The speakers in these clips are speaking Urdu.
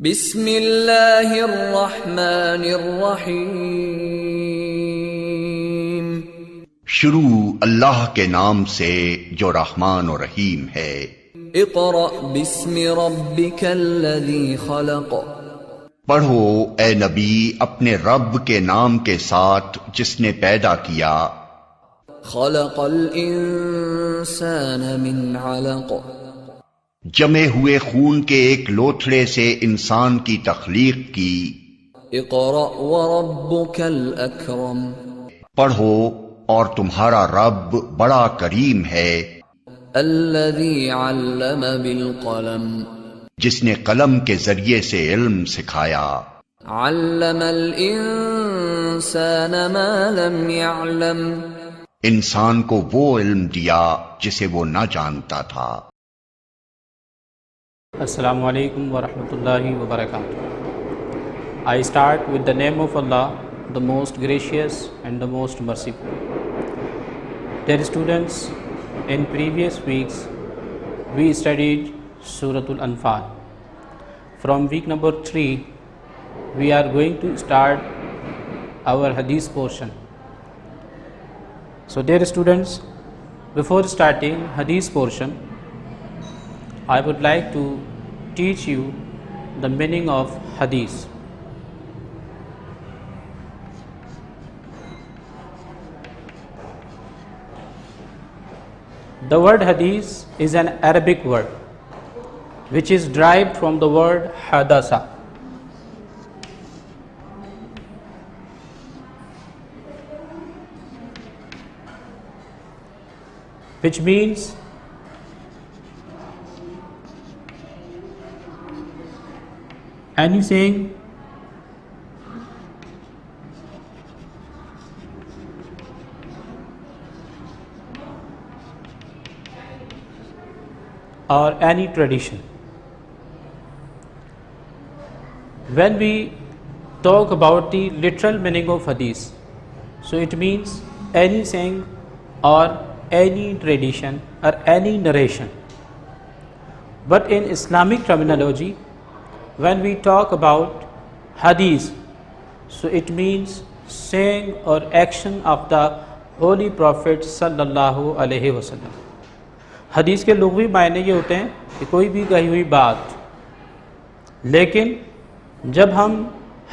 بسم اللہ الرحمن الرحیم۔ شروع اللہ کے نام سے جو رحمان و رحیم ہے۔ اقرأ بسم ربک الذی خلق۔ پڑھو اے نبی اپنے رب کے نام کے ساتھ جس نے پیدا کیا۔ خلق الانسان من علق۔ جمے ہوئے خون کے ایک لوتھڑے سے انسان کی تخلیق کی۔ اقرأ وربک الاکرم۔ پڑھو اور تمہارا رب بڑا کریم ہے۔ الذی علم بالقلم۔ جس نے قلم کے ذریعے سے علم سکھایا۔ علم الانسان ما لم يعلم۔ انسان کو وہ علم دیا جسے وہ نہ جانتا تھا۔ السلام علیکم ورحمۃ اللہ وبرکاتہ۔ I start with the name of Allah, the most gracious and the most merciful. Dear students, in previous weeks we studied Surah Al-Anfal. From week number 3 we are going to start our Hadith portion. So dear students, before starting Hadith portion, I would like to teach you the meaning of Hadith. The word Hadith is an Arabic word which is derived from the word hadasa, which means any saying or any tradition. When we talk about the literal meaning of hadith, so it means any saying or any tradition or any narration. But in Islamic terminology, when we talk about hadith, so it means saying or action of the Holy Prophet sallallahu alaihi wasallam. حدیث کے لغوی معنی یہ ہوتے ہیں کہ کوئی بھی کہی ہوئی بات، لیکن جب ہم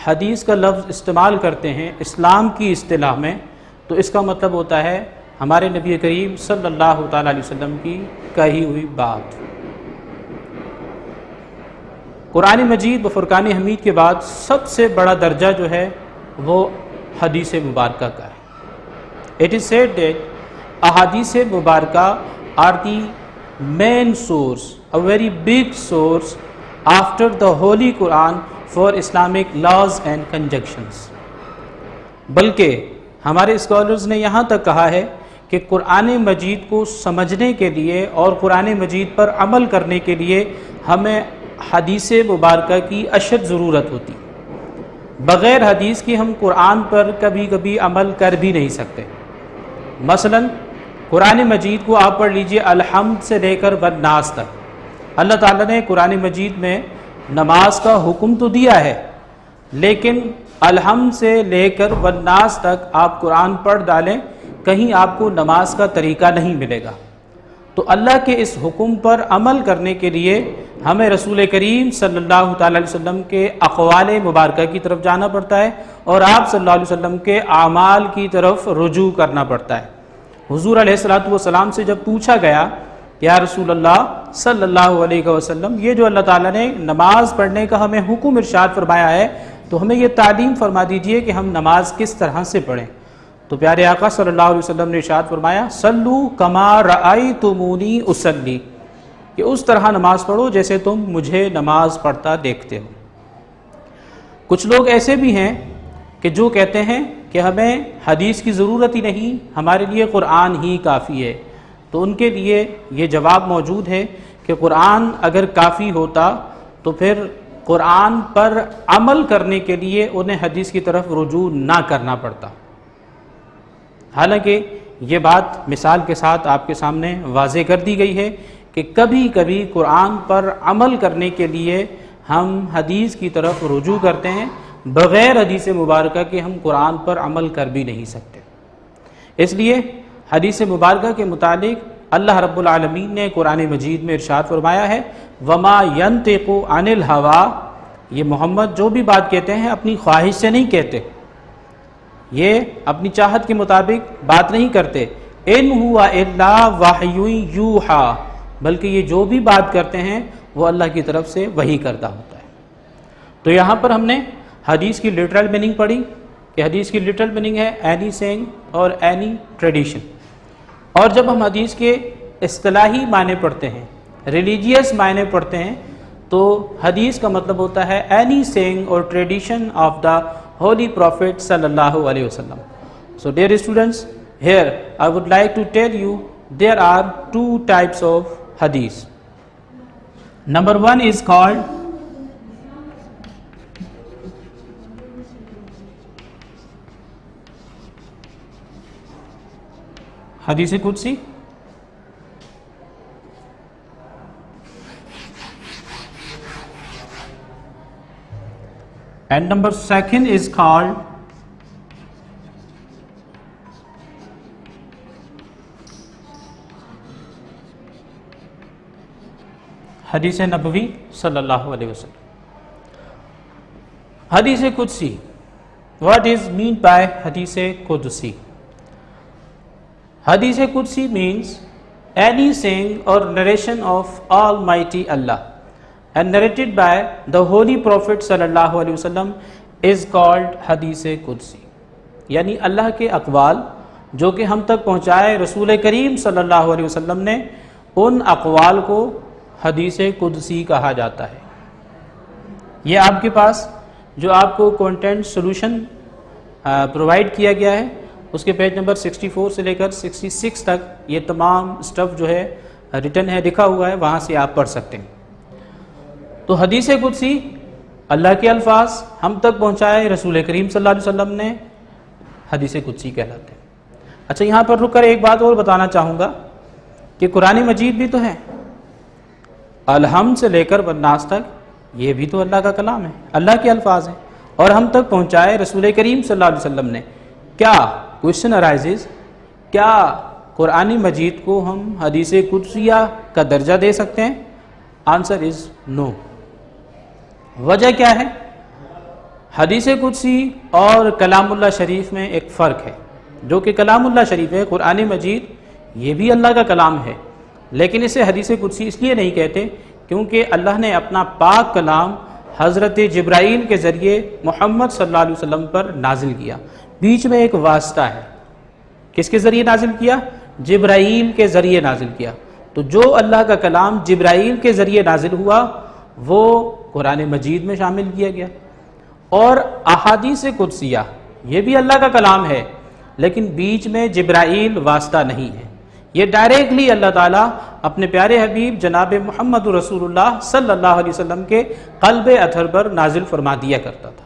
حدیث کا لفظ استعمال کرتے ہیں اسلام کی اصطلاح میں تو اس کا مطلب ہوتا ہے ہمارے نبی کریم صلی اللہ تعالیٰ علیہ وسلم کی کہی ہوئی بات۔ قرآن مجید و فرقان حمید کے بعد سب سے بڑا درجہ جو ہے وہ حدیث مبارکہ کا ہے۔ It is said that احادیث مبارکہ are the main source, a very big source after the Holy Quran for Islamic laws and conjunctions. بلکہ ہمارے اسکالرز نے یہاں تک کہا ہے کہ قرآن مجید کو سمجھنے کے لیے اور قرآن مجید پر عمل کرنے کے لیے ہمیں حدیث مبارکہ کی اشد ضرورت ہوتی۔ بغیر حدیث کی ہم قرآن پر کبھی کبھی عمل کر بھی نہیں سکتے۔ مثلاً قرآن مجید کو آپ پڑھ لیجئے الحمد سے لے کر والناس تک۔ اللہ تعالیٰ نے قرآن مجید میں نماز کا حکم تو دیا ہے، لیکن الحمد سے لے کر والناس تک آپ قرآن پڑھ ڈالیں، کہیں آپ کو نماز کا طریقہ نہیں ملے گا۔ تو اللہ کے اس حکم پر عمل کرنے کے لیے ہمیں رسول کریم صلی اللہ تعالیٰ علیہ وسلم کے اقوال مبارکہ کی طرف جانا پڑتا ہے اور آپ صلی اللہ علیہ وسلم کے اعمال کی طرف رجوع کرنا پڑتا ہے۔ حضور علیہ السلام سے جب پوچھا گیا یا رسول اللہ صلی اللہ علیہ وسلم، یہ جو اللہ تعالیٰ نے نماز پڑھنے کا ہمیں حکم ارشاد فرمایا ہے تو ہمیں یہ تعلیم فرما دیجئے کہ ہم نماز کس طرح سے پڑھیں۔ تو پیارے آقا صلی اللہ علیہ وسلم نے ارشاد فرمایا صلو کما رأیتمونی اصلی، کہ اس طرح نماز پڑھو جیسے تم مجھے نماز پڑھتا دیکھتے ہو۔ کچھ لوگ ایسے بھی ہیں کہ جو کہتے ہیں کہ ہمیں حدیث کی ضرورت ہی نہیں، ہمارے لیے قرآن ہی کافی ہے۔ تو ان کے لیے یہ جواب موجود ہے کہ قرآن اگر کافی ہوتا تو پھر قرآن پر عمل کرنے کے لیے انہیں حدیث کی طرف رجوع نہ کرنا پڑتا۔ حالانکہ یہ بات مثال کے ساتھ آپ کے سامنے واضح کر دی گئی ہے کہ کبھی کبھی قرآن پر عمل کرنے کے لیے ہم حدیث کی طرف رجوع کرتے ہیں، بغیر حدیث مبارکہ کے ہم قرآن پر عمل کر بھی نہیں سکتے۔ اس لیے حدیث مبارکہ کے متعلق اللہ رب العالمین نے قرآن مجید میں ارشاد فرمایا ہے، وَمَا يَنْطِقُ عَنِ الْهَوَىٰ، یہ محمد جو بھی بات کہتے ہیں اپنی خواہش سے نہیں کہتے، یہ اپنی چاہت کے مطابق بات نہیں کرتے، إِنْ هُوَ إِلَّا وَحْيٌ يُوحَىٰ، بلکہ یہ جو بھی بات کرتے ہیں وہ اللہ کی طرف سے وحی کردہ ہوتا ہے۔ تو یہاں پر ہم نے حدیث کی لٹرل میننگ پڑھی کہ حدیث کی لٹرل میننگ ہے اینی سینگ اور اینی ٹریڈیشن، اور جب ہم حدیث کے اصطلاحی معنی پڑھتے ہیں، ریلیجیس معنی پڑھتے ہیں، تو حدیث کا مطلب ہوتا ہے اینی سینگ اور tradition of the holy prophet صلی اللہ علیہ وسلم۔ So dear students, here I would like to tell you there are two types of hadith. Number one is called حدیث قدسی، and number second is called حدیث نبوی صلی اللہ علیہ وسلم۔ حدیث قدسی، what is meant by حدیث قدسی؟ حدیث قدسی means any saying or narration of Almighty Allah and narrated by the Holy Prophet صلی اللہ علیہ وسلم is called حدیث قدسی، یعنی اللہ کے اقوال جو کہ ہم تک پہنچائے رسول کریم صلی اللہ علیہ وسلم نے، ان اقوال کو حدیث قدسی کہا جاتا ہے۔ یہ آپ کے پاس جو آپ کو کنٹینٹ سولوشن پرووائڈ کیا گیا ہے، اس کے پیج نمبر 64 سے لے کر 66 تک یہ تمام اسٹف جو ہے ریٹن ہے، لکھا ہوا ہے، وہاں سے آپ پڑھ سکتے ہیں۔ تو حدیث قدسی اللہ کے الفاظ ہم تک پہنچائے رسول کریم صلی اللہ علیہ وسلم نے، حدیث قدسی کہلاتے ہیں۔ اچھا، یہاں پر رک کر ایک بات اور بتانا چاہوں گا کہ قرآن مجید بھی تو ہے، الحمد سے لے کر والناس تک یہ بھی تو اللہ کا کلام ہے، اللہ کے الفاظ ہیں، اور ہم تک پہنچائے رسول کریم صلی اللہ علیہ وسلم نے۔ کیا کوشچن ارائزز، کیا قرآن مجید کو ہم حدیث قدسیہ کا درجہ دے سکتے ہیں؟ آنسر از نو۔ وجہ کیا ہے؟ حدیث قدسی اور کلام اللہ شریف میں ایک فرق ہے، جو کہ کلام اللہ شریف ہے، قرآن مجید یہ بھی اللہ کا کلام ہے، لیکن اسے حدیث قدسی اس لیے نہیں کہتے کیونکہ اللہ نے اپنا پاک کلام حضرت جبرائیل کے ذریعے محمد صلی اللہ علیہ وسلم پر نازل کیا۔ بیچ میں ایک واسطہ ہے، کس کے ذریعے نازل کیا؟ جبرائیل کے ذریعے نازل کیا۔ تو جو اللہ کا کلام جبرائیل کے ذریعے نازل ہوا وہ قرآن مجید میں شامل کیا گیا، اور احادیث قدسیہ یہ بھی اللہ کا کلام ہے، لیکن بیچ میں جبرائیل واسطہ نہیں ہے، یہ ڈائریکٹلی اللہ تعالیٰ اپنے پیارے حبیب جناب محمد رسول اللہ صلی اللہ علیہ وسلم کے قلب اطہر پر نازل فرما دیا کرتا تھا۔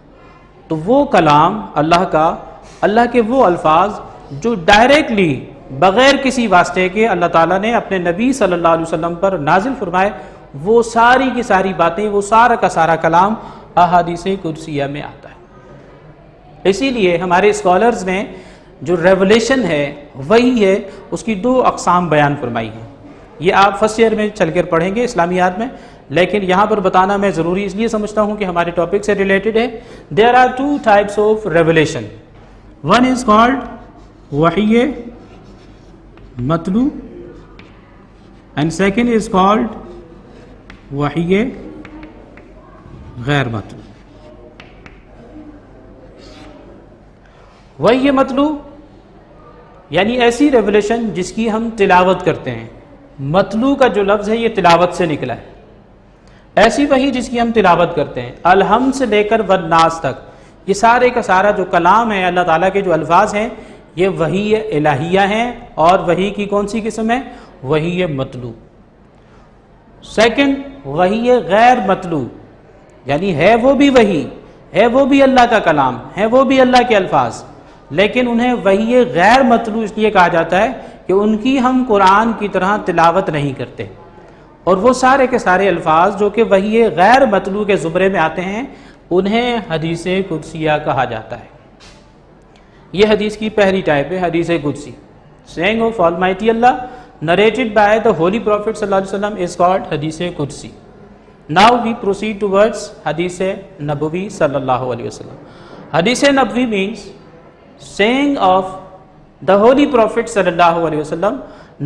تو وہ کلام اللہ کا، اللہ کے وہ الفاظ جو ڈائریکٹلی بغیر کسی واسطے کے اللہ تعالیٰ نے اپنے نبی صلی اللہ علیہ وسلم پر نازل فرمائے، وہ ساری کی ساری باتیں، وہ سارا کا سارا کلام احادیث قدسیہ میں آتا ہے۔ اسی لیے ہمارے اسکالرز نے جو ریولیشن ہے وہی ہے، اس کی دو اقسام بیان فرمائی ہیں۔ یہ آپ فرسٹ ایئر میں چل کر پڑھیں گے اسلامیات میں، لیکن یہاں پر بتانا میں ضروری اس لیے سمجھتا ہوں کہ ہمارے ٹاپک سے ریلیٹڈ ہے۔ There are two types of revelation, one is called وحی مطلوع اینڈ سیکنڈ از کالڈ وحی غیر مطلوع۔ وحی مطلوع یعنی ایسی ریولیشن جس کی ہم تلاوت کرتے ہیں، مطلوع کا جو لفظ ہے یہ تلاوت سے نکلا ہے، ایسی وحی جس کی ہم تلاوت کرتے ہیں، الحمد سے لے کر والناس تک یہ سارے کا سارا جو کلام ہے، اللہ تعالیٰ کے جو الفاظ ہیں، یہ وحی الہیہ ہیں، اور وحی کی کون سی قسم ہے؟ وحی مطلوع۔ سیکنڈ وحی غیر مطلوع، یعنی ہے وہ بھی وحی، ہے وہ بھی اللہ کا کلام، ہے وہ بھی اللہ کے الفاظ، لیکن انہیں وحی غیر مطلوع اس لیے کہا جاتا ہے کہ ان کی ہم قرآن کی طرح تلاوت نہیں کرتے، اور وہ سارے کے سارے الفاظ جو کہ وحی غیر مطلوع کے زمرے میں آتے ہیں انہیں حدیث قدسیہ کہا جاتا ہے۔ یہ حدیث کی پہلی ٹائپ ہے، حدیث قدسی، saying of Almighty Allah narrated by the Holy Prophet صلی اللہ علیہ وسلم is called حدیث قدسی۔ Now we proceed towards حدیث نبوی صلی اللہ علیہ وسلم۔ حدیث نبوی means saying of the Holy Prophet صلی اللہ علیہ وسلم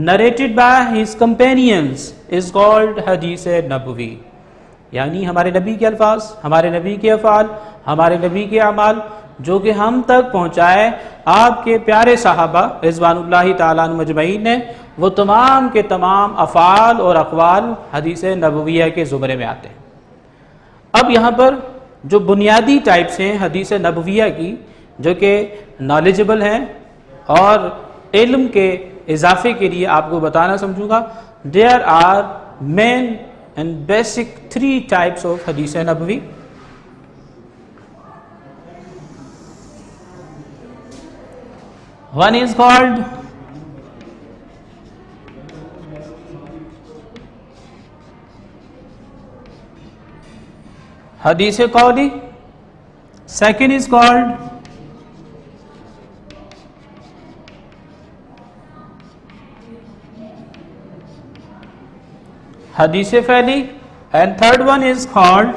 narrated by his companions is called حدیث نبوی، یعنی ہمارے نبی کے الفاظ، ہمارے نبی کے افعال، ہمارے نبی کے اعمال جو کہ ہم تک پہنچائے آپ کے پیارے صحابہ رضوان اللہ تعالیٰ عنہ مجمعین نے، وہ تمام کے تمام افعال اور اقوال حدیث نبویہ کے زمرے میں آتے ہیں۔ اب یہاں پر جو بنیادی ٹائپس ہیں حدیث نبویہ کی جو کہ نالجبل ہیں اور علم کے اضافے کے لیے آپ کو بتانا سمجھوں گا، there are main and basic 3 types of حدیث نبوی۔ One is called حدیث قولی، second is called حدیث فعلی and third one is called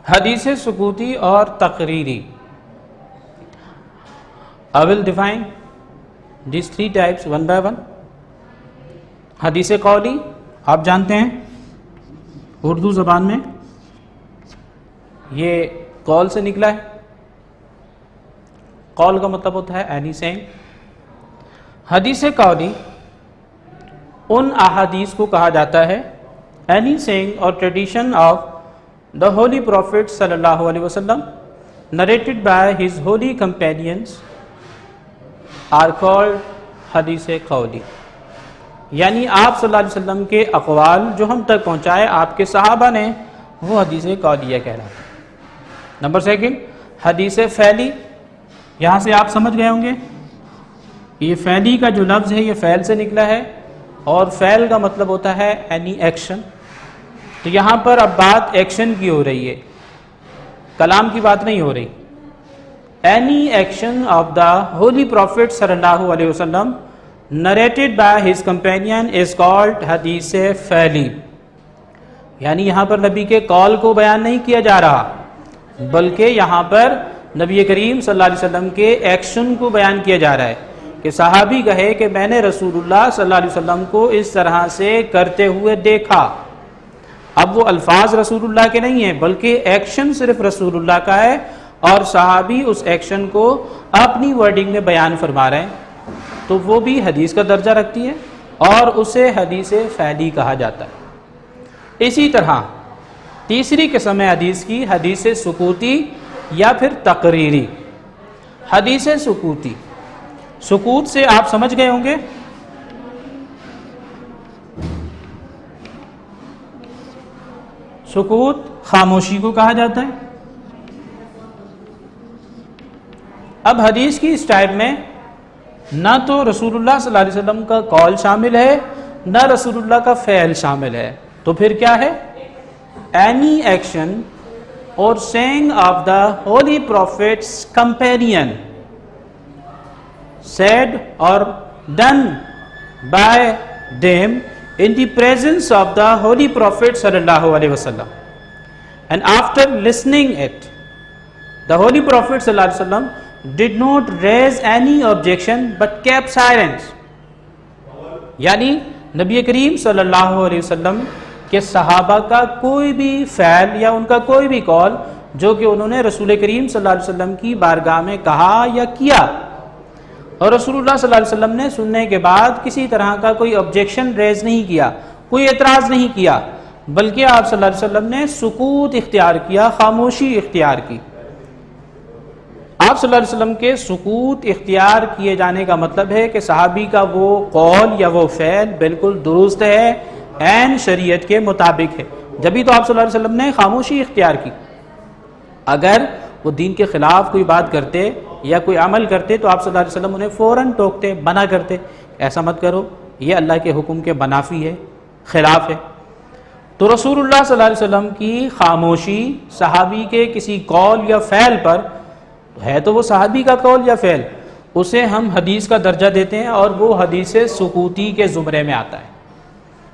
حدیث سکوتی اور تقریری۔ I will define these 3 types one by one۔ حدیث قولی آپ جانتے ہیں اردو زبان میں یہ قول سے نکلا ہے، قول کا مطلب ہوتا ہے any saying۔ حدیث قولی ان احادیث کو کہا جاتا ہے any saying or tradition of the Holy Prophet صلی اللہ علیہ وسلم narrated by his holy companions are called حدیث قولی، یعنی آپ صلی اللہ علیہ وسلم کے اقوال جو ہم تک پہنچائے آپ کے صحابہ نے، وہ حدیث قولیہ کہلاتا ہے۔ نمبر 2 حدیث فعلی، یہاں سے آپ سمجھ گئے ہوں گے یہ فعلی کا جو لفظ ہے یہ فعل سے نکلا ہے اور فعل کا مطلب ہوتا ہے any ایکشن، تو یہاں پر اب بات ایکشن کی ہو رہی ہے، کلام کی بات نہیں ہو رہی۔ any action of the Holy Prophet صلی اللہ علیہ وسلم narrated by his companion is called حدیث فعلی، یعنی یہاں پر نبی کے قول کو بیان نہیں کیا جا رہا بلکہ یہاں پر نبی کریم صلی اللہ علیہ وسلم کے ایکشن کو بیان کیا جا رہا ہے کہ صحابی کہے کہ میں نے رسول اللہ صلی اللہ علیہ وسلم کو اس طرح سے کرتے ہوئے دیکھا۔ اب وہ الفاظ رسول اللہ کے نہیں ہیں بلکہ ایکشن صرف رسول اللہ کا ہے اور صحابی اس ایکشن کو اپنی ورڈنگ میں بیان فرما رہے ہیں، تو وہ بھی حدیث کا درجہ رکھتی ہے اور اسے حدیث فعلی کہا جاتا ہے۔ اسی طرح تیسری قسم ہے حدیث کی حدیث سکوتی یا پھر تقریری۔ حدیث سکوتی، سکوت سے آپ سمجھ گئے ہوں گے سکوت خاموشی کو کہا جاتا ہے۔ اب حدیث کی اس ٹائپ میں نہ تو رسول اللہ صلی اللہ علیہ وسلم کا قول شامل ہے نہ رسول اللہ کا فعل شامل ہے، تو پھر کیا ہے؟ any action or saying of the Holy Prophet's companion said or done by them in the presence of the Holy Prophet sallallahu alaihi wasallam, and after listening it the Holy Prophet sallallahu alaihi wasallam did not raise any objection but kept silence، یعنی نبی کریم صلی اللہ علیہ وسلم کہ صحابہ کا کوئی بھی فعل یا ان کا کوئی بھی قول جو کہ انہوں نے رسول کریم صلی اللہ علیہ وسلم کی بارگاہ میں کہا یا کیا، اور رسول اللہ صلی اللہ علیہ وسلم نے سننے کے بعد کسی طرح کا کوئی آبجیکشن ریز نہیں کیا، کوئی اعتراض نہیں کیا، بلکہ آپ صلی اللہ علیہ وسلم نے سکوت اختیار کیا، خاموشی اختیار کی۔ آپ صلی اللہ علیہ وسلم کے سکوت اختیار کیے جانے کا مطلب ہے کہ صحابی کا وہ قول یا وہ فعل بالکل درست ہے، عین شریعت کے مطابق ہے، جبھی تو آپ صلی اللہ علیہ وسلم نے خاموشی اختیار کی۔ اگر وہ دین کے خلاف کوئی بات کرتے یا کوئی عمل کرتے تو آپ صلی اللہ علیہ وسلم انہیں فوراً ٹوکتے، منع کرتے، ایسا مت کرو، یہ اللہ کے حکم کے منافی ہے، خلاف ہے۔ تو رسول اللہ صلی اللہ علیہ وسلم کی خاموشی صحابی کے کسی قول یا فعل پر ہے، تو وہ صحابی کا قول یا فعل، اسے ہم حدیث کا درجہ دیتے ہیں اور وہ حدیث سکوتی کے زمرے میں آتا ہے۔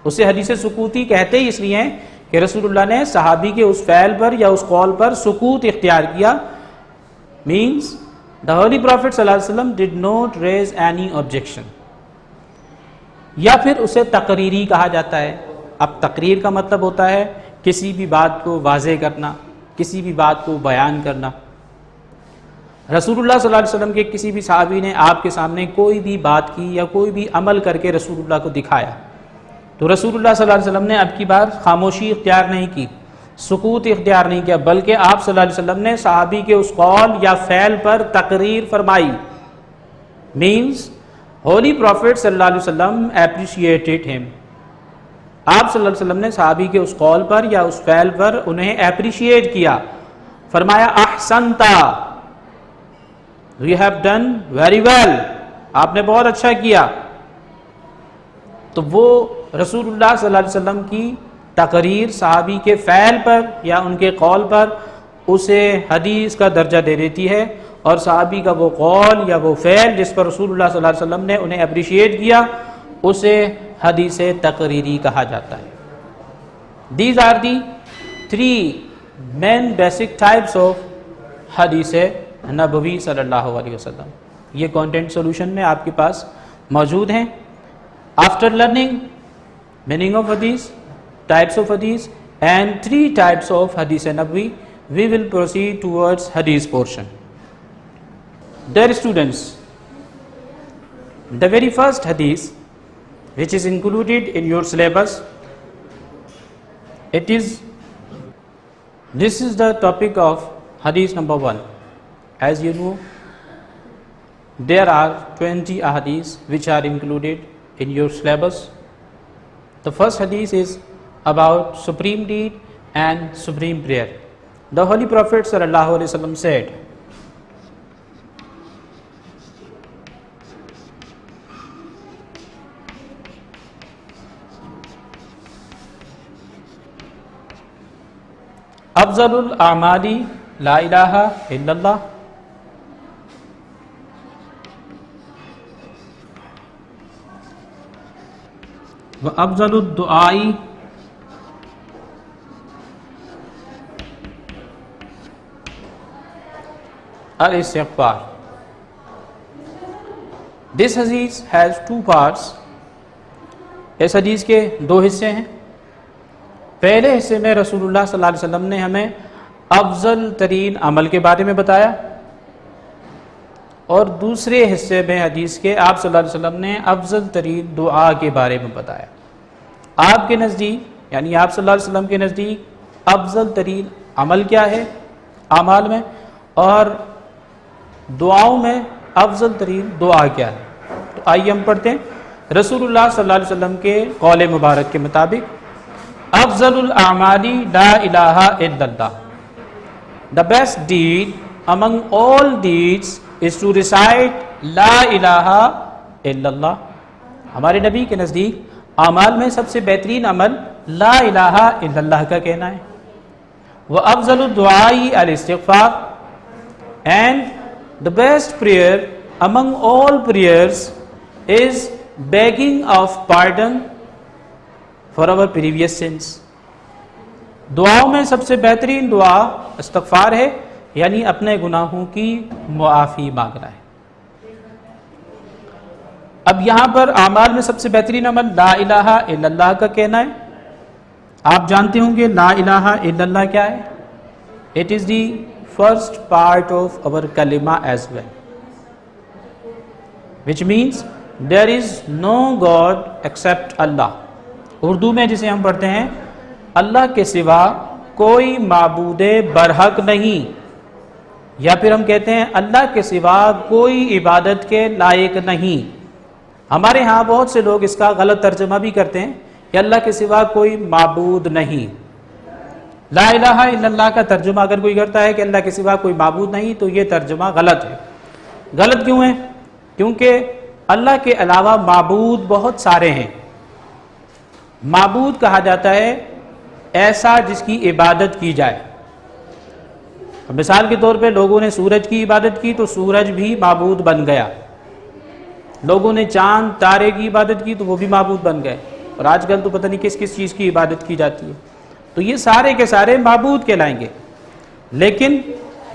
اسے حدیث سکوتی کہتے ہی اس لیے ہیں کہ رسول اللہ نے صحابی کے اس فعل پر یا اس قول پر سکوت اختیار کیا، means the holy prophet صلی اللہ علیہ وسلم did not raise any objection۔ یا پھر اسے تقریری کہا جاتا ہے۔ اب تقریر کا مطلب ہوتا ہے کسی بھی بات کو واضح کرنا، کسی بھی بات کو بیان کرنا۔ رسول اللہ صلی اللہ علیہ وسلم کے کسی بھی صحابی نے آپ کے سامنے کوئی بھی بات کی یا کوئی بھی عمل کر کے رسول اللہ کو دکھایا، تو رسول اللہ صلی اللہ علیہ وسلم نے اب کی بار خاموشی اختیار نہیں کی، سکوت اختیار نہیں کیا، بلکہ آپ صلی اللہ علیہ وسلم نے صحابی کے اس قول یا فعل پر تقریر فرمائی۔ مینز ہولی پروفٹ صلی اللہ علیہ وسلم اپریشیٹڈ ہم۔ آپ صلی اللہ علیہ وسلم نے صحابی کے اس قول پر یا اس فعل پر انہیں اپریشیٹ کیا، فرمایا احسنتا، you have done very well، آپ نے بہت اچھا کیا۔ تو وہ رسول اللہ صلی اللہ علیہ وسلم کی تقریر صحابی کے فعل پر یا ان کے قول پر اسے حدیث کا درجہ دے دیتی ہے، اور صحابی کا وہ قول یا وہ فعل جس پر رسول اللہ صلی اللہ علیہ وسلم نے انہیں اپریشیٹ کیا، اسے حدیث تقریری کہا جاتا ہے۔ These are the three main basic types of حدیث نبوی صلی اللہ علیہ وسلم۔ یہ کانٹینٹ سولوشن میں آپ کے پاس موجود ہیں۔ After learning meaning of hadith, types of hadith and 3 types of hadith Nabawi, we will proceed towards hadith portion. Dear students, the very first hadith which is included in your syllabus, this is the topic of hadith number 1. As you know, there are 20 hadiths which are included in your syllabus. The first hadith is about supreme deed and supreme prayer. The Holy Prophet sallallahu alaihi wasallam said, Afzalul a'mali la ilaha illallah وَأَفْضَلُ الدُّعَاءِ الاستغفار۔ This hadith has 2 parts. اس حدیث کے 2 حصے ہیں۔ پہلے حصے میں رسول اللہ صلی اللہ علیہ وسلم نے ہمیں افضل ترین عمل کے بارے میں بتایا، اور دوسرے حصے میں حدیث کے آپ صلی اللہ علیہ وسلم نے افضل ترین دعا کے بارے میں بتایا۔ آپ کے نزدیک یعنی آپ صلی اللہ علیہ وسلم کے نزدیک افضل ترین عمل کیا ہے اعمال میں، اور دعاؤں میں افضل ترین دعا کیا ہے؟ تو آئیے ہم پڑھتے ہیں رسول اللہ صلی اللہ علیہ وسلم کے قول مبارک کے مطابق، افضل الاعمال لا الہ الا اللہ، the best deed among all deeds is to recite لا الہ الا اللہ۔ ہمارے نبی کے نزدیک اعمال میں سب سے بہترین عمل لا الہ الا اللہ کا کہنا ہے۔ وَأَفْضَلُ الدُّعَاءِ الاستغفار، and the best prayer among all prayers is begging of pardon for our previous sins۔ دعاؤں میں سب سے بہترین دعا استغفار ہے، یعنی اپنے گناہوں کی معافی مانگنا ہے۔ اب یہاں پر اعمال میں سب سے بہترین عمل لا الہ الا اللہ کا کہنا ہے۔ آپ جانتے ہوں گے لا الہ الا اللہ کیا ہے؟ It is the first part of our کلمہ as well, which means there is no God except Allah۔ Urdu میں جسے ہم پڑھتے ہیں اللہ کے سوا کوئی معبود برحق نہیں۔ یا پھر ہم کہتے ہیں اللہ کے سوا کوئی عبادت کے لائق نہیں۔ ہمارے ہاں بہت سے لوگ اس کا غلط ترجمہ بھی کرتے ہیں کہ اللہ کے سوا کوئی معبود نہیں۔ لا الہ الا اللہ کا ترجمہ اگر کوئی کرتا ہے کہ اللہ کے سوا کوئی معبود نہیں تو یہ ترجمہ غلط ہے۔ غلط کیوں ہے؟ کیونکہ اللہ کے علاوہ معبود بہت سارے ہیں۔ معبود کہا جاتا ہے ایسا جس کی عبادت کی جائے۔ مثال کے طور پہ لوگوں نے سورج کی عبادت کی تو سورج بھی معبود بن گیا، لوگوں نے چاند تارے کی عبادت کی تو وہ بھی معبود بن گئے، اور آج کل تو پتہ نہیں کس کس چیز کی عبادت کی جاتی ہے۔ تو یہ سارے کے سارے معبود کہلائیں گے، لیکن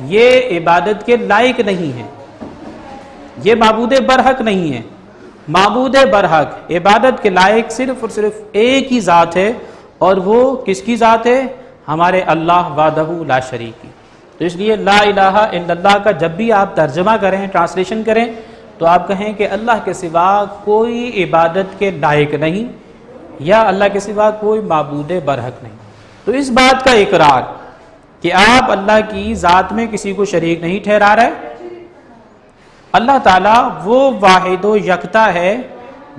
یہ عبادت کے لائق نہیں ہیں، یہ معبود برحق نہیں ہے۔ معبود برحق عبادت کے لائق صرف اور صرف ایک ہی ذات ہے، اور وہ کس کی ذات ہے؟ ہمارے اللہ وحدہ لا شریک کی۔ تو اس لیے لا الہ الا اللہ کا جب بھی آپ ترجمہ کریں، ٹرانسلیشن کریں، تو آپ کہیں کہ اللہ کے سوا کوئی عبادت کے لائق نہیں، یا اللہ کے سوا کوئی معبود برحق نہیں۔ تو اس بات کا اقرار کہ آپ اللہ کی ذات میں کسی کو شریک نہیں ٹھہرا رہے، اللہ تعالیٰ وہ واحد و یکتا ہے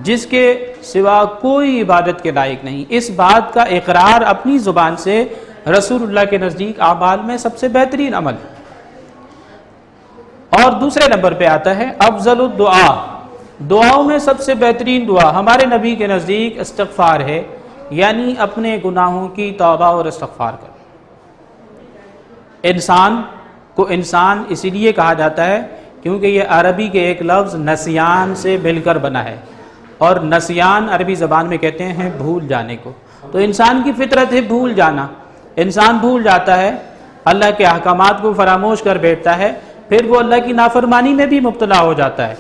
جس کے سوا کوئی عبادت کے لائق نہیں، اس بات کا اقرار اپنی زبان سے رسول اللہ کے نزدیک اعمال میں سب سے بہترین عمل ہے۔ اور دوسرے نمبر پہ آتا ہے افضل الدعا، دعاؤں میں سب سے بہترین دعا ہمارے نبی کے نزدیک استغفار ہے، یعنی اپنے گناہوں کی توبہ اور استغفار کر۔ انسان کو انسان اسی لیے کہا جاتا ہے کیونکہ یہ عربی کے ایک لفظ نسیان سے مل کر بنا ہے، اور نسیان عربی زبان میں کہتے ہیں بھول جانے کو۔ تو انسان کی فطرت ہے بھول جانا، انسان بھول جاتا ہے، اللہ کے احکامات کو فراموش کر بیٹھتا ہے، پھر وہ اللہ کی نافرمانی میں بھی مبتلا ہو جاتا ہے۔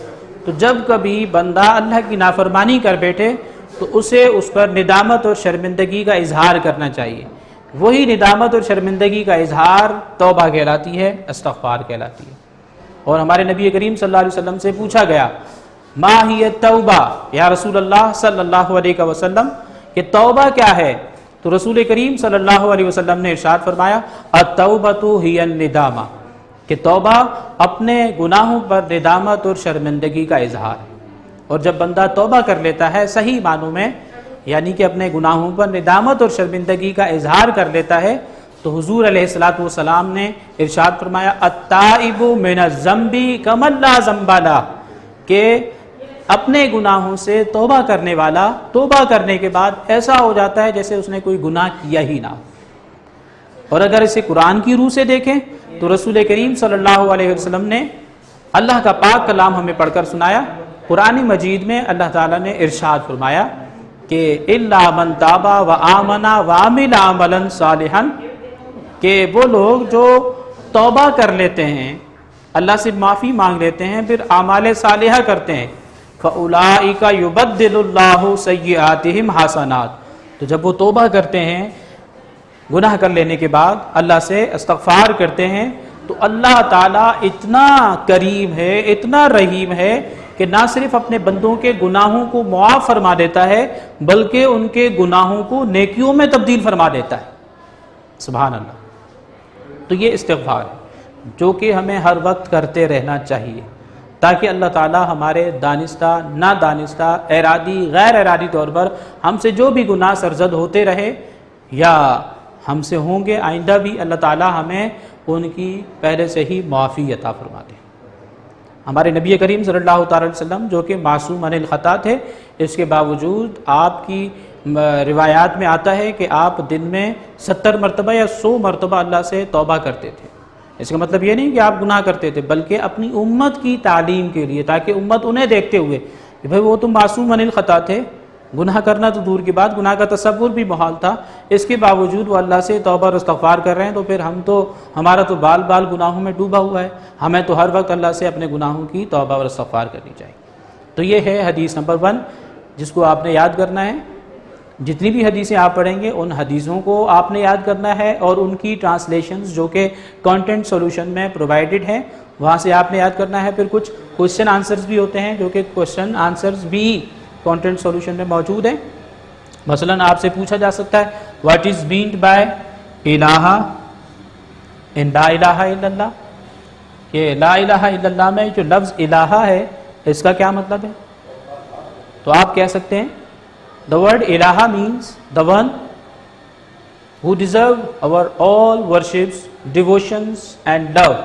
تو جب کبھی بندہ اللہ کی نافرمانی کر بیٹھے تو اسے اس پر ندامت اور شرمندگی کا اظہار کرنا چاہیے۔ وہی ندامت اور شرمندگی کا اظہار توبہ کہلاتی ہے، استغفار کہلاتی ہے۔ اور ہمارے نبی کریم صلی اللہ علیہ وسلم سے پوچھا گیا ما ہی التوبہ، یا رسول اللہ صلی اللہ علیہ وسلم کہ توبہ کیا ہے؟ تو رسول کریم صلی اللہ علیہ وسلم نے ارشاد فرمایا التوبۃ ہی الندامہ، کہ توبہ اپنے گناہوں پر ندامت اور شرمندگی کا اظہار ہے۔ اور جب بندہ توبہ کر لیتا ہے صحیح معنوں میں، یعنی کہ اپنے گناہوں پر ندامت اور شرمندگی کا اظہار کر لیتا ہے، تو حضور علیہ الصلوۃ والسلام نے ارشاد فرمایا التائب من الذنب کمن لا ذنب لہ، کہ اپنے گناہوں سے توبہ کرنے والا توبہ کرنے کے بعد ایسا ہو جاتا ہے جیسے اس نے کوئی گناہ کیا ہی نہ۔ اور اگر اسے قرآن کی روح سے دیکھیں تو رسول کریم صلی اللہ علیہ وسلم نے اللہ کا پاک کلام ہمیں پڑھ کر سنایا۔ قرآن مجید میں اللہ تعالیٰ نے ارشاد فرمایا کہ الا من تاب وآمن وعمل عملا صالحا، کہ وہ لوگ جو توبہ کر لیتے ہیں، اللہ سے معافی مانگ لیتے ہیں، پھر اعمال صالحہ کرتے ہیں، فَأُولَٰئِكَ يُبَدِّلُ اللَّهُ سَيِّئَاتِهِمْ حَسَنَاتٍ، تو جب وہ توبہ کرتے ہیں گناہ کر لینے کے بعد اللہ سے استغفار کرتے ہیں، تو اللہ تعالیٰ اتنا کریم ہے، اتنا رحیم ہے کہ نہ صرف اپنے بندوں کے گناہوں کو معاف فرما دیتا ہے بلکہ ان کے گناہوں کو نیکیوں میں تبدیل فرما دیتا ہے۔ سبحان اللہ۔ تو یہ استغفار ہے جو کہ ہمیں ہر وقت کرتے رہنا چاہیے، تاکہ اللہ تعالیٰ ہمارے دانستہ نادانستہ ارادی غیر ارادی طور پر ہم سے جو بھی گناہ سرزد ہوتے رہے یا ہم سے ہوں گے آئندہ بھی، اللہ تعالیٰ ہمیں ان کی پہلے سے ہی معافی عطا فرما دے۔ ہمارے نبی کریم صلی اللہ تعالی علیہ وسلم جو کہ معصوم عن الخطا تھے، اس کے باوجود آپ کی روایات میں آتا ہے کہ آپ دن میں 70 مرتبہ یا 100 مرتبہ اللہ سے توبہ کرتے تھے۔ اس کا مطلب یہ نہیں کہ آپ گناہ کرتے تھے، بلکہ اپنی امت کی تعلیم کے لیے، تاکہ امت انہیں دیکھتے ہوئے کہ بھئی وہ تو معصوم عن الخطا تھے، گناہ کرنا تو دور کی بات، گناہ کا تصور بھی محال تھا، اس کے باوجود وہ اللہ سے توبہ اور استغفار کر رہے ہیں، تو پھر ہمارا تو بال بال گناہوں میں ڈوبا ہوا ہے، ہمیں تو ہر وقت اللہ سے اپنے گناہوں کی توبہ اور استغفار کرنی چاہیے۔ تو یہ ہے حدیث نمبر 1 جس کو آپ نے یاد کرنا ہے۔ جتنی بھی حدیثیں آپ پڑھیں گے ان حدیثوں کو آپ نے یاد کرنا ہے، اور ان کی ٹرانسلیشنز جو کہ کانٹینٹ سولوشن میں پرووائڈڈ ہیں وہاں سے آپ نے یاد کرنا ہے۔ پھر کچھ کوشچن آنسرز بھی ہوتے ہیں جو کہ کوشچن آنسرز بھی کانٹینٹ سولوشن میں موجود ہیں۔ مثلا آپ سے پوچھا جا سکتا ہے واٹ از مینڈ بائی الہ ان لا الہ الا اللہ، کہ لا الہ الا اللہ میں جو لفظ الہ ہے اس کا کیا مطلب ہے؟ تو آپ کہہ سکتے ہیں the word الہ means the one who deserve our all worships, devotions and love,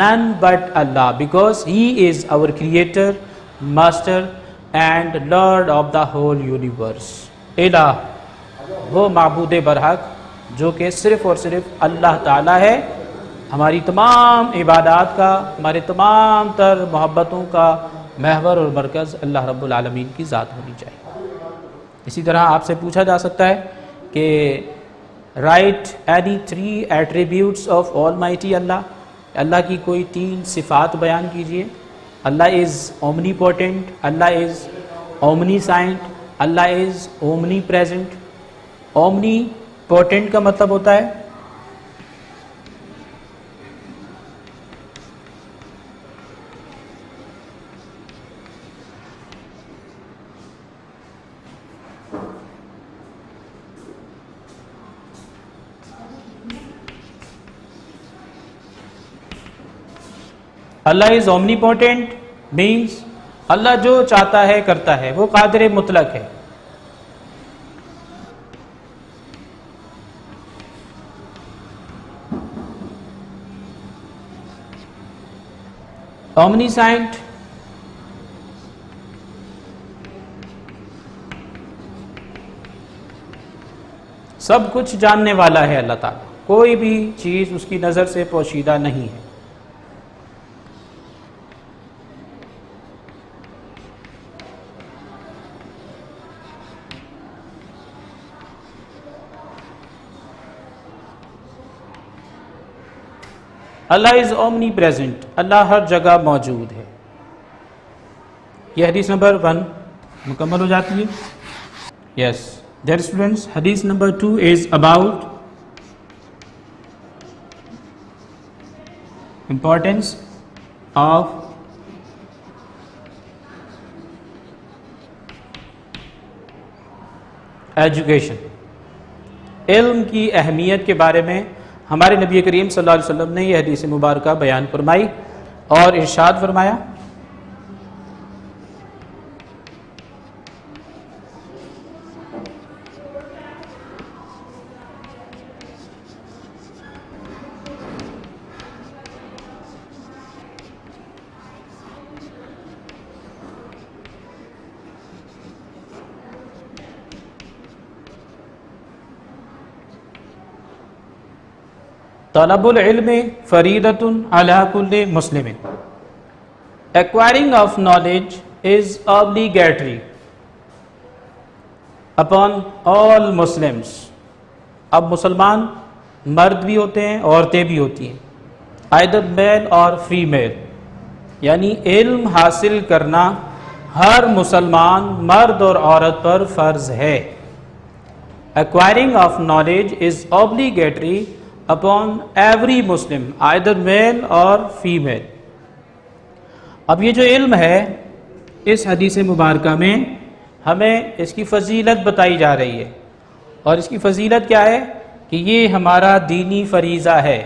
none but Allah, because He is our creator, master and lord of the whole universe. الہ وہ معبود برحق جو کہ صرف اور صرف اللہ تعالیٰ ہے. ہماری تمام عبادات کا، ہمارے تمام تر محبتوں کا محور اور مرکز اللہ رب العالمین کی ذات ہونی چاہیے. اسی طرح آپ سے پوچھا جا سکتا ہے کہ write any 3 attributes of almighty Allah, اللہ کی کوئی 3 صفات بیان کیجئے. Allah is omnipotent, Allah is omniscient, Allah is omnipresent. Omnipotent کا مطلب ہوتا ہے Allah is omnipotent means اللہ جو چاہتا ہے کرتا ہے، وہ قادر مطلق ہے. اومنی سائنٹ سب کچھ جاننے والا ہے اللہ تعالیٰ، کوئی بھی چیز اس کی نظر سے پوشیدہ نہیں ہے. اللہ از اومنی پریزنٹ، اللہ ہر جگہ موجود ہے. یہ حدیث نمبر 1 مکمل ہو جاتی ہے. یس ڈیئر اسٹوڈنٹس، حدیث number 2 is about importance of education. علم کی اہمیت کے بارے میں ہمارے نبی کریم صلی اللہ علیہ وسلم نے یہ حدیث مبارکہ بیان فرمائی اور ارشاد فرمایا طلب العلم فریضۃ علی کل مسلم. Acquiring of knowledge is obligatory upon all Muslims. اب مسلمان مرد بھی ہوتے ہیں، عورتیں بھی ہوتی ہیں، either male اور female، یعنی علم حاصل کرنا ہر مسلمان مرد اور عورت پر فرض ہے. Acquiring of knowledge is obligatory upon every Muslim, either male or female. اب یہ جو علم ہے اس حدیث مبارکہ میں ہمیں اس کی فضیلت بتائی جا رہی ہے، اور اس کی فضیلت کیا ہے کہ یہ ہمارا دینی فریضہ ہے.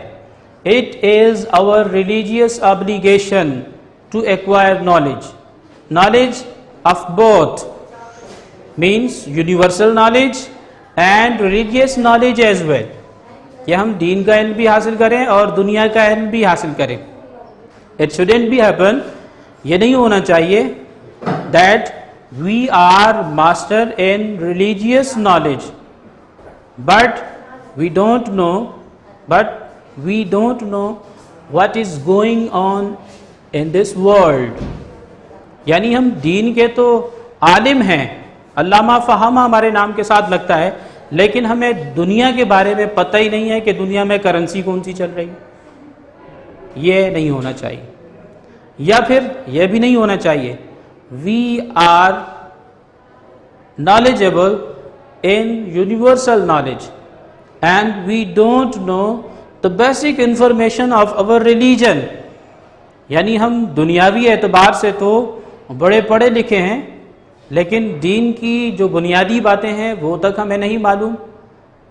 It is our religious obligation to acquire knowledge. Knowledge of both means universal knowledge and religious knowledge as well. کہ ہم دین کا علم بھی حاصل کریں اور دنیا کا علم بھی حاصل کریں. It shouldn't be happen، یہ نہیں ہونا چاہیے that we are master in religious knowledge but we don't know what is going on in this world. یعنی ہم دین کے تو عالم ہیں، علامہ فہامہ ہمارے نام کے ساتھ لگتا ہے، لیکن ہمیں دنیا کے بارے میں پتہ ہی نہیں ہے کہ دنیا میں کرنسی کون سی چل رہی ہے. یہ نہیں ہونا چاہیے. یا پھر یہ بھی نہیں ہونا چاہیے we are knowledgeable in universal knowledge and we don't know the basic information of our religion. یعنی ہم دنیاوی اعتبار سے تو بڑے پڑھے لکھے ہیں، لیکن دین کی جو بنیادی باتیں ہیں وہ تک ہمیں نہیں معلوم.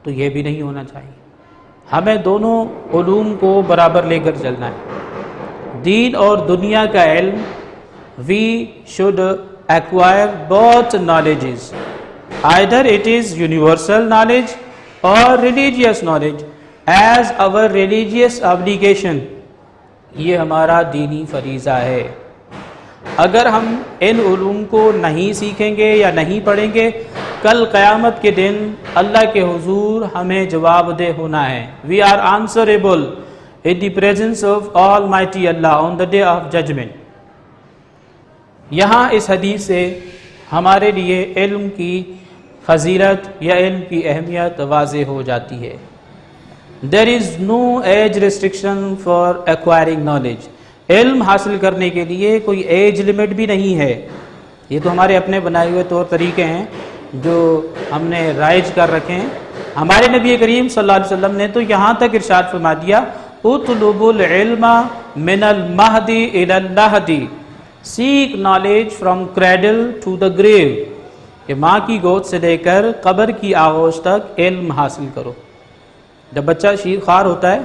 تو یہ بھی نہیں ہونا چاہیے. ہمیں دونوں علوم کو برابر لے کر چلنا ہے. دین اور دنیا کا علم, we should acquire both knowledges. Either it is universal knowledge or religious knowledge as our religious obligation. یہ ہمارا دینی فریضہ ہے. اگر ہم ان علوم کو نہیں سیکھیں گے یا نہیں پڑھیں گے, کل قیامت کے دن اللہ کے حضور ہمیں جواب دہ ہونا ہے. We are answerable in the presence of Almighty Allah on the day of judgment. یہاں اس حدیث سے ہمارے لیے علم کی فضیلت یا علم کی اہمیت واضح ہو جاتی ہے. There is no age restriction for acquiring knowledge. علم حاصل کرنے کے لیے کوئی ایج لمٹ بھی نہیں ہے. یہ تو ہمارے اپنے بنائے ہوئے طور طریقے ہیں جو ہم نے رائج کر رکھے ہیں. ہمارے نبی کریم صلی اللہ علیہ وسلم نے تو یہاں تک ارشاد فرما دیا, اطلبوا العلم من المہد الی اللحد. Seek knowledge from cradle to the grave. کہ ماں کی گود سے لے کر قبر کی آغوش تک علم حاصل کرو. جب بچہ شیر خوار ہوتا ہے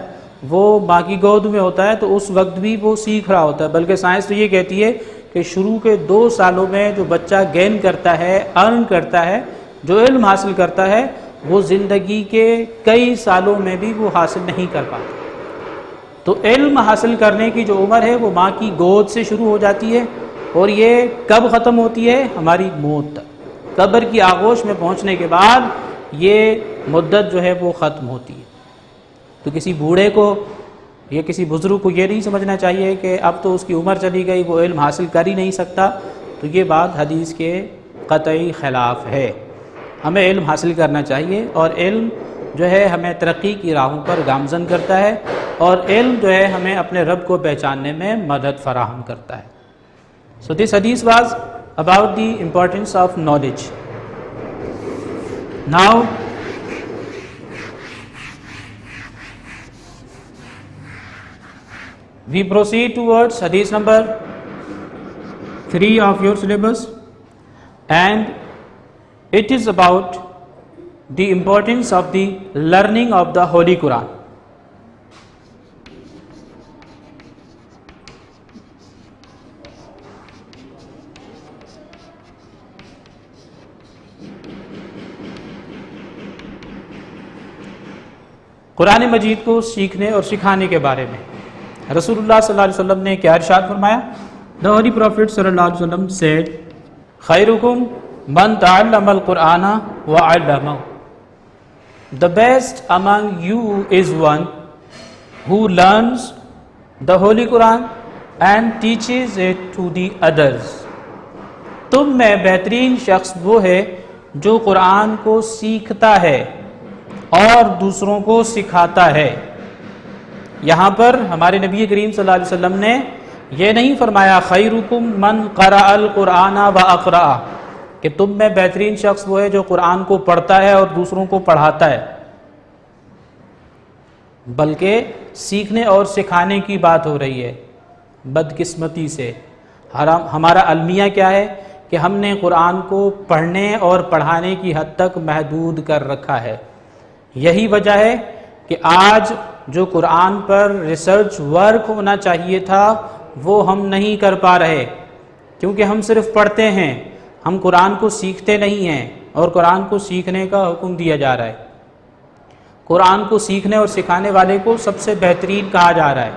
وہ ماں کی گود میں ہوتا ہے تو اس وقت بھی وہ سیکھ رہا ہوتا ہے. بلکہ سائنس تو یہ کہتی ہے کہ شروع کے 2 سالوں میں جو بچہ گین کرتا ہے, ارن کرتا ہے, جو علم حاصل کرتا ہے, وہ زندگی کے کئی سالوں میں بھی وہ حاصل نہیں کر پاتا. تو علم حاصل کرنے کی جو عمر ہے وہ ماں کی گود سے شروع ہو جاتی ہے, اور یہ کب ختم ہوتی ہے؟ ہماری موت تک. قبر کی آغوش میں پہنچنے کے بعد یہ مدت جو ہے وہ ختم ہوتی ہے. تو کسی بوڑھے کو یا کسی بزرگ کو یہ نہیں سمجھنا چاہیے کہ اب تو اس کی عمر چلی گئی, وہ علم حاصل کر ہی نہیں سکتا. تو یہ بات حدیث کے قطعی خلاف ہے. ہمیں علم حاصل کرنا چاہیے, اور علم جو ہے ہمیں ترقی کی راہوں پر گامزن کرتا ہے, اور علم جو ہے ہمیں اپنے رب کو پہچاننے میں مدد فراہم کرتا ہے. So this hadith was about the importance of knowledge. Now we proceed towards hadith number 3 of your syllabus, and it is about the importance of the learning of the Holy Quran. قرآن مجید کو سیکھنے اور سکھانے کے بارے میں رسول اللہ صلی اللہ علیہ وسلم نے کیا ارشاد فرمایا؟ The Holy Prophet صلی اللہ علیہ وسلم said, خیرکم من تعلم القرآن وعلمہ. The best among you is one who learns the Holy Quran and teaches it to the others. تم میں بہترین شخص وہ ہے جو قرآن کو سیکھتا ہے اور دوسروں کو سکھاتا ہے. یہاں پر ہمارے نبی کریم صلی اللہ علیہ وسلم نے یہ نہیں فرمایا خیرکم من قرأ القرآن واقرأ, کہ تم میں بہترین شخص وہ ہے جو قرآن کو پڑھتا ہے اور دوسروں کو پڑھاتا ہے, بلکہ سیکھنے اور سکھانے کی بات ہو رہی ہے. بدقسمتی سے ہمارا المیہ کیا ہے کہ ہم نے قرآن کو پڑھنے اور پڑھانے کی حد تک محدود کر رکھا ہے. یہی وجہ ہے کہ آج جو قرآن پر ریسرچ ورک ہونا چاہیے تھا وہ ہم نہیں کر پا رہے, کیونکہ ہم صرف پڑھتے ہیں, ہم قرآن کو سیکھتے نہیں ہیں, اور قرآن کو سیکھنے کا حکم دیا جا رہا ہے. قرآن کو سیکھنے اور سکھانے والے کو سب سے بہترین کہا جا رہا ہے,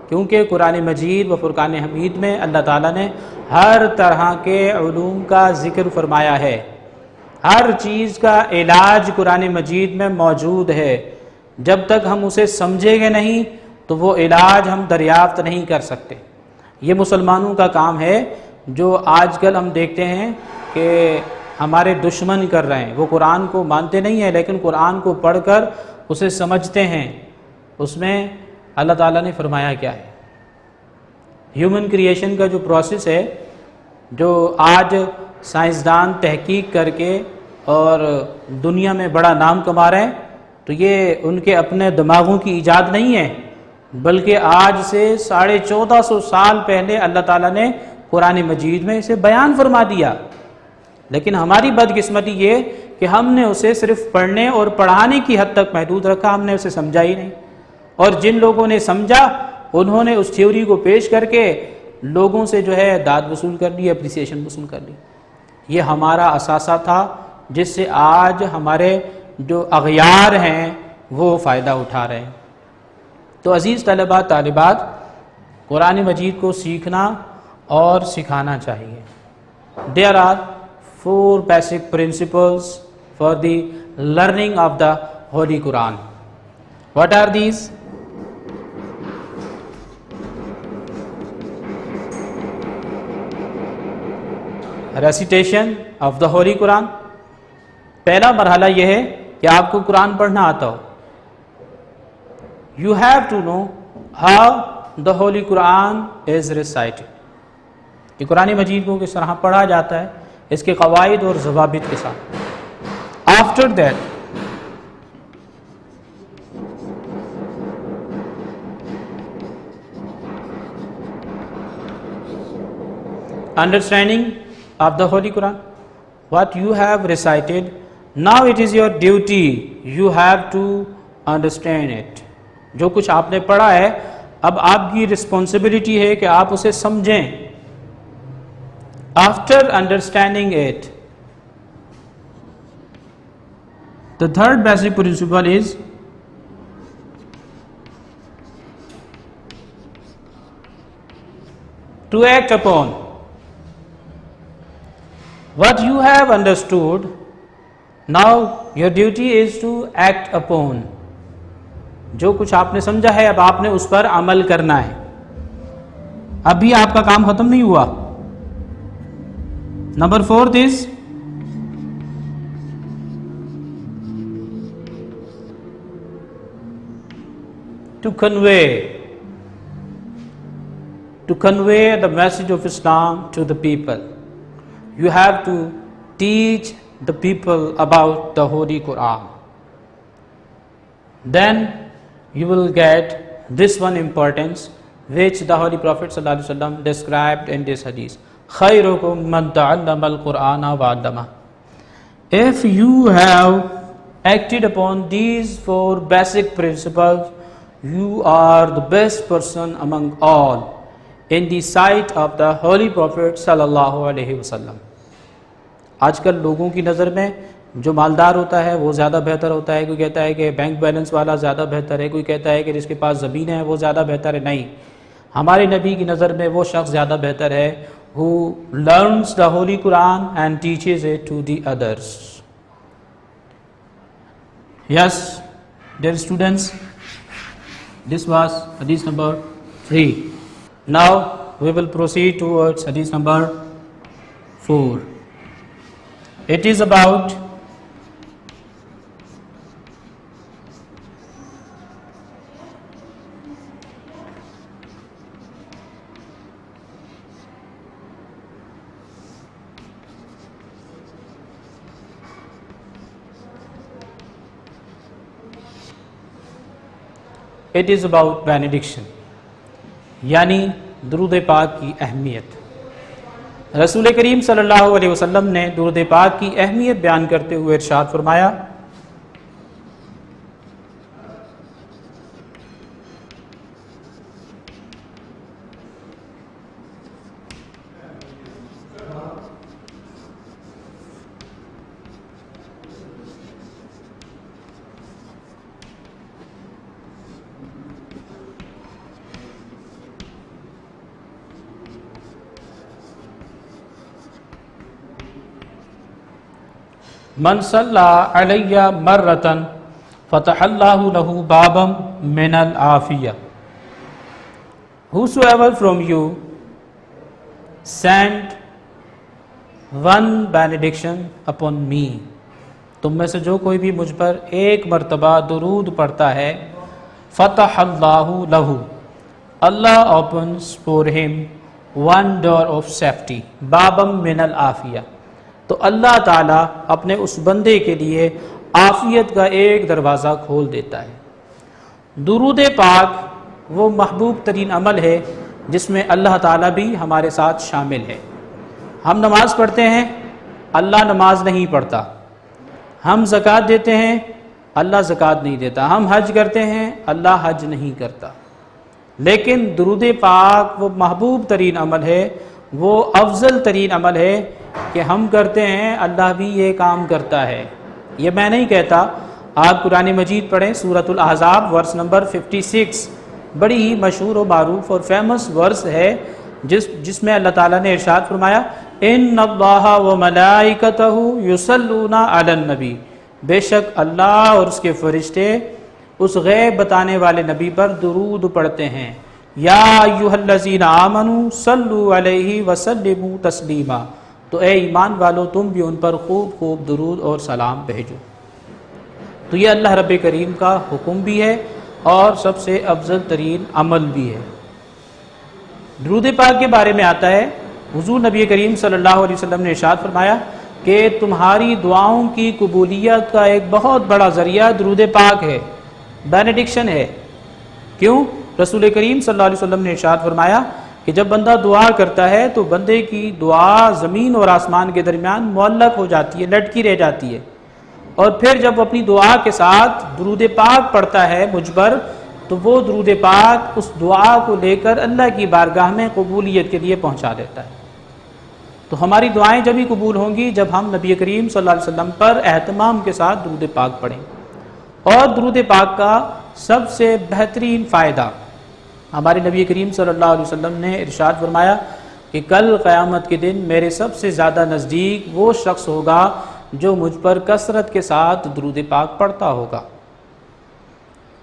کیونکہ قرآن مجید و فرقان حمید میں اللہ تعالیٰ نے ہر طرح کے علوم کا ذکر فرمایا ہے. ہر چیز کا علاج قرآن مجید میں موجود ہے. جب تک ہم اسے سمجھیں گے نہیں تو وہ علاج ہم دریافت نہیں کر سکتے. یہ مسلمانوں کا کام ہے جو آج کل ہم دیکھتے ہیں کہ ہمارے دشمن کر رہے ہیں. وہ قرآن کو مانتے نہیں ہیں لیکن قرآن کو پڑھ کر اسے سمجھتے ہیں. اس میں اللہ تعالیٰ نے فرمایا کیا ہے. ہیومن کریشن کا جو پروسیس ہے, جو آج سائنسدان تحقیق کر کے اور دنیا میں بڑا نام کما رہے ہیں, تو یہ ان کے اپنے دماغوں کی ایجاد نہیں ہے, بلکہ آج سے 1450 سال پہلے اللہ تعالیٰ نے قرآن مجید میں اسے بیان فرما دیا. لیکن ہماری بدقسمتی یہ کہ ہم نے اسے صرف پڑھنے اور پڑھانے کی حد تک محدود رکھا, ہم نے اسے سمجھا ہی نہیں. اور جن لوگوں نے سمجھا انہوں نے اس تھیوری کو پیش کر کے لوگوں سے جو ہے داد وصول کر لی، اپریسیشن وصول کر لی۔ یہ ہمارا اثاثہ تھا جس سے آج ہمارے جو اغیار ہیں وہ فائدہ اٹھا رہے ہیں۔ تو عزیز طلباء طالبات، قرآن مجید کو سیکھنا اور سکھانا چاہیے۔ There are 4 basic principles for the learning of the Holy Quran. What are these? Recitation of the Holy Quran. پہلا مرحلہ یہ ہے کہ آپ کو قرآن پڑھنا آتا ہو۔ You have to know how the Holy Quran is recited. کہ قرآن مجید کو کس طرح پڑھا جاتا ہے، اس کے قواعد اور ضوابط کے ساتھ۔ After that understanding of the Holy Quran, what you have recited, now it is your duty, you have to understand it. جو کچھ آپ نے پڑھا ہے اب آپ کی رسپانسبلٹی ہے کہ آپ اسے سمجھیں۔ After understanding it, the third basic principle is to act upon what you have understood. Now your duty is to act upon. جو کچھ آپ نے سمجھا ہے اب آپ نے اس پر عمل کرنا ہے۔ ابھی آپ کا کام ختم نہیں ہوا۔ Number 4 is to convey the message of Islam to the people. You have to teach the people about the Holy Quran. Then you will get this one importance which the Holy Prophet ﷺ described in this hadith. خَيْرُكُمْ مَنْ تَعَلَّمَ الْقُرْآنَ وَعَلَّمَهُ. If you have acted upon these 4 basic principles, you are the best person among all in the sight of the Holy Prophet sallallahu alaihi wasallam. آج کل لوگوں کی نظر میں جو مالدار ہوتا ہے وہ زیادہ بہتر ہوتا ہے، کوئی کہتا ہے کہ بینک بیلنس والا زیادہ بہتر ہے، کوئی کہتا ہے کہ جس کے پاس زمین ہے وہ زیادہ بہتر ہے۔ نہیں، ہمارے نبی کی نظر میں وہ شخص زیادہ بہتر ہے who learns the Holy Quran and teaches it to the others. Yes, dear students, this was hadith number 3. Now we will proceed towards hadith number 4. It is about benediction، یعنی درود پاک کی اہمیت۔ رسول کریم صلی اللہ علیہ وسلم نے درود پاک کی اہمیت بیان کرتے ہوئے ارشاد فرمایا، من صلی علی مرتن فتح اللہ لہ بابا من العافیہ. Whosoever from you send one benediction upon me، تم میں سے جو کوئی بھی مجھ پر ایک مرتبہ درود پڑھتا ہے، فتح اللہ لہ، اللہ opens for him one door of safety، بابا من العافیہ، تو اللہ تعالیٰ اپنے اس بندے کے لیے عافیت کا ایک دروازہ کھول دیتا ہے۔ درود پاک وہ محبوب ترین عمل ہے جس میں اللہ تعالیٰ بھی ہمارے ساتھ شامل ہے۔ ہم نماز پڑھتے ہیں، اللہ نماز نہیں پڑھتا۔ ہم زکوٰۃ دیتے ہیں، اللہ زکوٰۃ نہیں دیتا۔ ہم حج کرتے ہیں، اللہ حج نہیں کرتا۔ لیکن درود پاک وہ محبوب ترین عمل ہے، وہ افضل ترین عمل ہے کہ ہم کرتے ہیں، اللہ بھی یہ کام کرتا ہے۔ یہ میں نہیں کہتا، آپ قرآن مجید پڑھیں، سورۃ الاحزاب ورس نمبر 56، بڑی ہی مشہور و معروف اور فیمس ورس ہے جس میں اللہ تعالیٰ نے ارشاد فرمایا، ان اللہ وملائکتہ یصلون علی النبی، بے شک اللہ اور اس کے فرشتے اس غیب بتانے والے نبی پر درود پڑھتے ہیں۔ یا ایھا الذین آمنوا صلوا علیہ وسلموا تسلیما، تو اے ایمان والو تم بھی ان پر خوب خوب درود اور سلام بھیجو۔ تو یہ اللہ رب کریم کا حکم بھی ہے اور سب سے افضل ترین عمل بھی ہے۔ درود پاک کے بارے میں آتا ہے، حضور نبی کریم صلی اللہ علیہ وسلم نے ارشاد فرمایا کہ تمہاری دعاؤں کی قبولیت کا ایک بہت بڑا ذریعہ درود پاک ہے، بینیڈکشن ہے۔ کیوں؟ رسول کریم صلی اللہ علیہ وسلم نے ارشاد فرمایا کہ جب بندہ دعا کرتا ہے تو بندے کی دعا زمین اور آسمان کے درمیان معلق ہو جاتی ہے، لٹکی رہ جاتی ہے، اور پھر جب اپنی دعا کے ساتھ درود پاک پڑھتا ہے مجھ پر، تو وہ درود پاک اس دعا کو لے کر اللہ کی بارگاہ میں قبولیت کے لیے پہنچا دیتا ہے۔ تو ہماری دعائیں جب ہی قبول ہوں گی جب ہم نبی کریم صلی اللہ علیہ وسلم پر اہتمام کے ساتھ درود پاک پڑھیں۔ اور درود پاک کا سب سے بہترین فائدہ، ہمارے نبی کریم صلی اللہ علیہ وسلم نے ارشاد فرمایا کہ کل قیامت کے دن میرے سب سے زیادہ نزدیک وہ شخص ہوگا جو مجھ پر کثرت کے ساتھ درود پاک پڑھتا ہوگا۔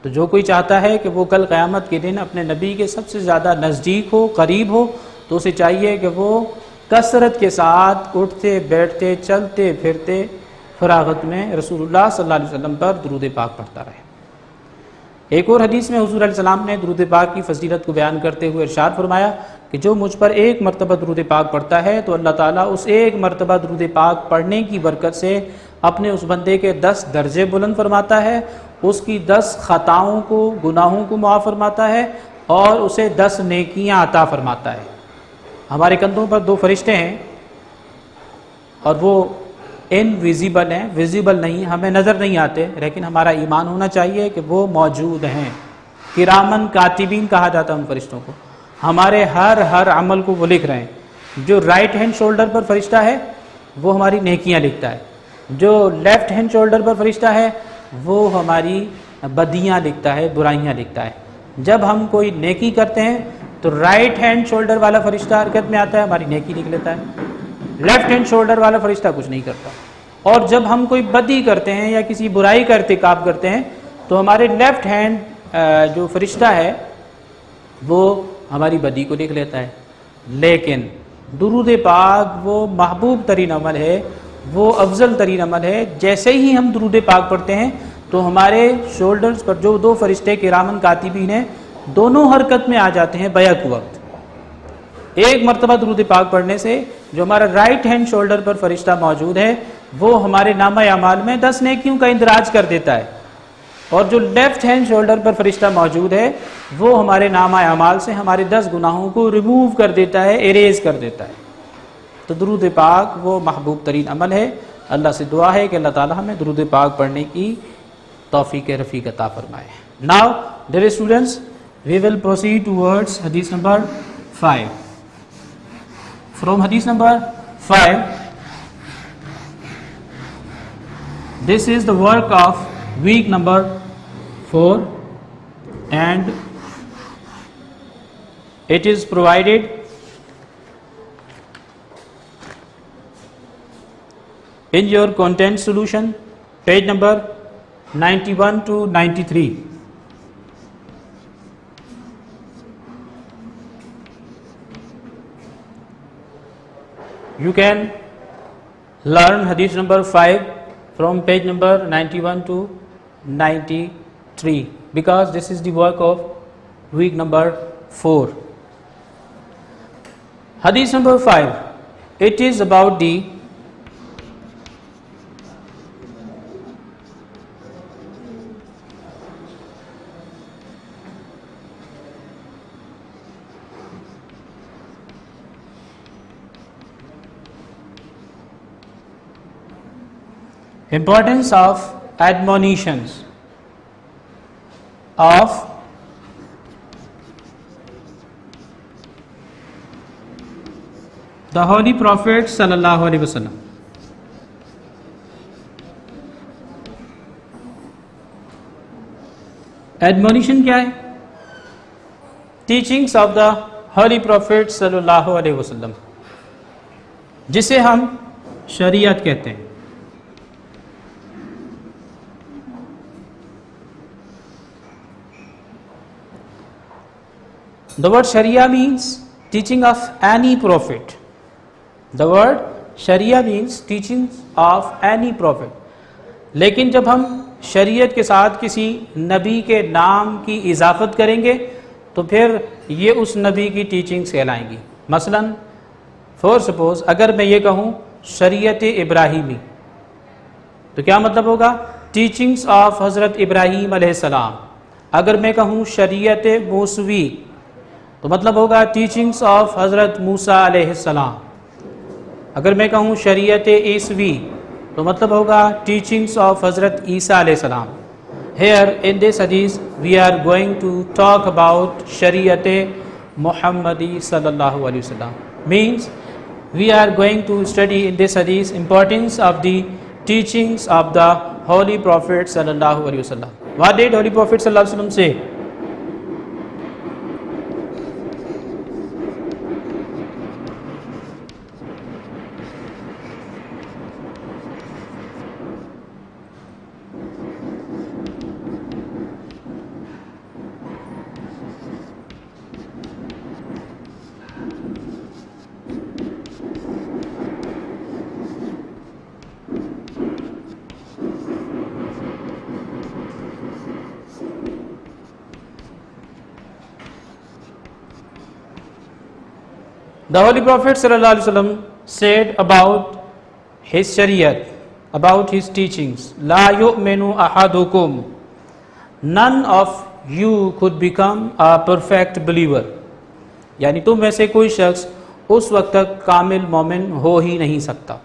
تو جو کوئی چاہتا ہے کہ وہ کل قیامت کے دن اپنے نبی کے سب سے زیادہ نزدیک ہو، قریب ہو، تو اسے چاہیے کہ وہ کثرت کے ساتھ اٹھتے بیٹھتے چلتے پھرتے فراغت میں رسول اللہ صلی اللہ علیہ وسلم پر درود پاک پڑھتا رہے۔ ایک اور حدیث میں حضور علیہ السلام نے درود پاک کی فضیلت کو بیان کرتے ہوئے ارشاد فرمایا کہ جو مجھ پر ایک مرتبہ درود پاک پڑھتا ہے تو اللہ تعالیٰ اس ایک مرتبہ درود پاک پڑھنے کی برکت سے اپنے اس بندے کے 10 درجے بلند فرماتا ہے، اس کی 10 خطاؤں کو، گناہوں کو معاف فرماتا ہے، اور اسے 10 نیکیاں عطا فرماتا ہے۔ ہمارے کندھوں پر 2 فرشتے ہیں اور وہ انویزیبل ہیں، ویزیبل نہیں، ہمیں نظر نہیں آتے، لیکن ہمارا ایمان ہونا چاہیے کہ وہ موجود ہیں۔ کرامن کاتبین کہا جاتا ہے ان فرشتوں کو، ہمارے ہر عمل کو وہ لکھ رہے ہیں۔ جو رائٹ ہینڈ شولڈر پر فرشتہ ہے وہ ہماری نیکیاں لکھتا ہے، جو لیفٹ ہینڈ شولڈر پر فرشتہ ہے وہ ہماری بدیاں لکھتا ہے، برائیاں لکھتا ہے۔ جب ہم کوئی نیکی کرتے ہیں تو رائٹ ہینڈ شولڈر والا فرشتہ حرکت میں آتا ہے، ہماری نیکی لکھ لیتا ہے، لیفٹ ہینڈ شولڈر والا فرشتہ کچھ نہیں کرتا۔ اور جب ہم کوئی بدی کرتے ہیں یا کسی برائی کا ارتکاب کرتے ہیں تو ہمارے لیفٹ ہینڈ جو فرشتہ ہے وہ ہماری بدی کو لکھ لیتا ہے۔ لیکن درود پاک وہ محبوب ترین عمل ہے، وہ افضل ترین عمل ہے۔ جیسے ہی ہم درود پاک پڑھتے ہیں تو ہمارے شولڈرز پر جو 2 فرشتے کرامن کاتبین ہیں دونوں حرکت میں آ جاتے ہیں بیک وقت۔ ایک مرتبہ درود پاک پڑھنے سے جو ہمارا رائٹ ہینڈ شولڈر پر فرشتہ موجود ہے وہ ہمارے نامہ اعمال میں 10 نیکیوں کا اندراج کر دیتا ہے، اور جو لیفٹ ہینڈ شولڈر پر فرشتہ موجود ہے وہ ہمارے نامہ اعمال سے ہمارے 10 گناہوں کو ریموو کر دیتا ہے، اریز کر دیتا ہے۔ تو درود پاک وہ محبوب ترین عمل ہے۔ اللہ سے دعا ہے کہ اللہ تعالی ہمیں درود پاک پڑھنے کی توفیق رفیق عطا فرمائے۔ Now, dear students, we will proceed towards hadith number 5. From hadith number 5, this is the work of week number 4 and it is provided in your content solution, page number 91 to 93. You can learn hadith number 5 from page number 91 to 93 because this is the work of week number 4. Hadith number 5, it is about the importance of admonitions of the Holy Prophet sallallahu alaihi wasallam. Admonition کیا ہے؟ Teachings of the Holy Prophet sallallahu alaihi wasallam, جسے ہم شریعت کہتے ہیں. The word Sharia means teaching of any prophet. The word Sharia means teachings of any prophet. لیکن جب ہم شریعت کے ساتھ کسی نبی کے نام کی اضافت کریں گے تو پھر یہ اس نبی کی ٹیچنگز کہلائیں گی. مثلا فور سپوز اگر میں یہ کہوں شریعت ابراہیمی تو کیا مطلب ہوگا؟ ٹیچنگز آف حضرت ابراہیم علیہ السلام. اگر میں کہوں شریعت موسوی تو مطلب ہوگا ٹیچنگز آف حضرت موسیٰ علیہ السلام. اگر میں کہوں شریعت عیسوی تو مطلب ہوگا ٹیچنگز آف حضرت عیسیٰ علیہ السلام. Here in this hadith we are going to talk about شریعت محمدی صلی اللہ علیہ وسلم. Means we are going to study in this hadith importance of the teachings of the Holy Prophet صلی اللہ علیہ وسلم. What did Holy Prophet صلی اللہ علیہ وسلم say? The Holy Prophet sallallahu alaihi wasallam said about his shariat, about his teachings, La yu'minu ahadukum, none of you could become a perfect believer. یعنی تم میں سے کوئی شخص اس وقت تک کامل مومن ہو ہی نہیں سکتا.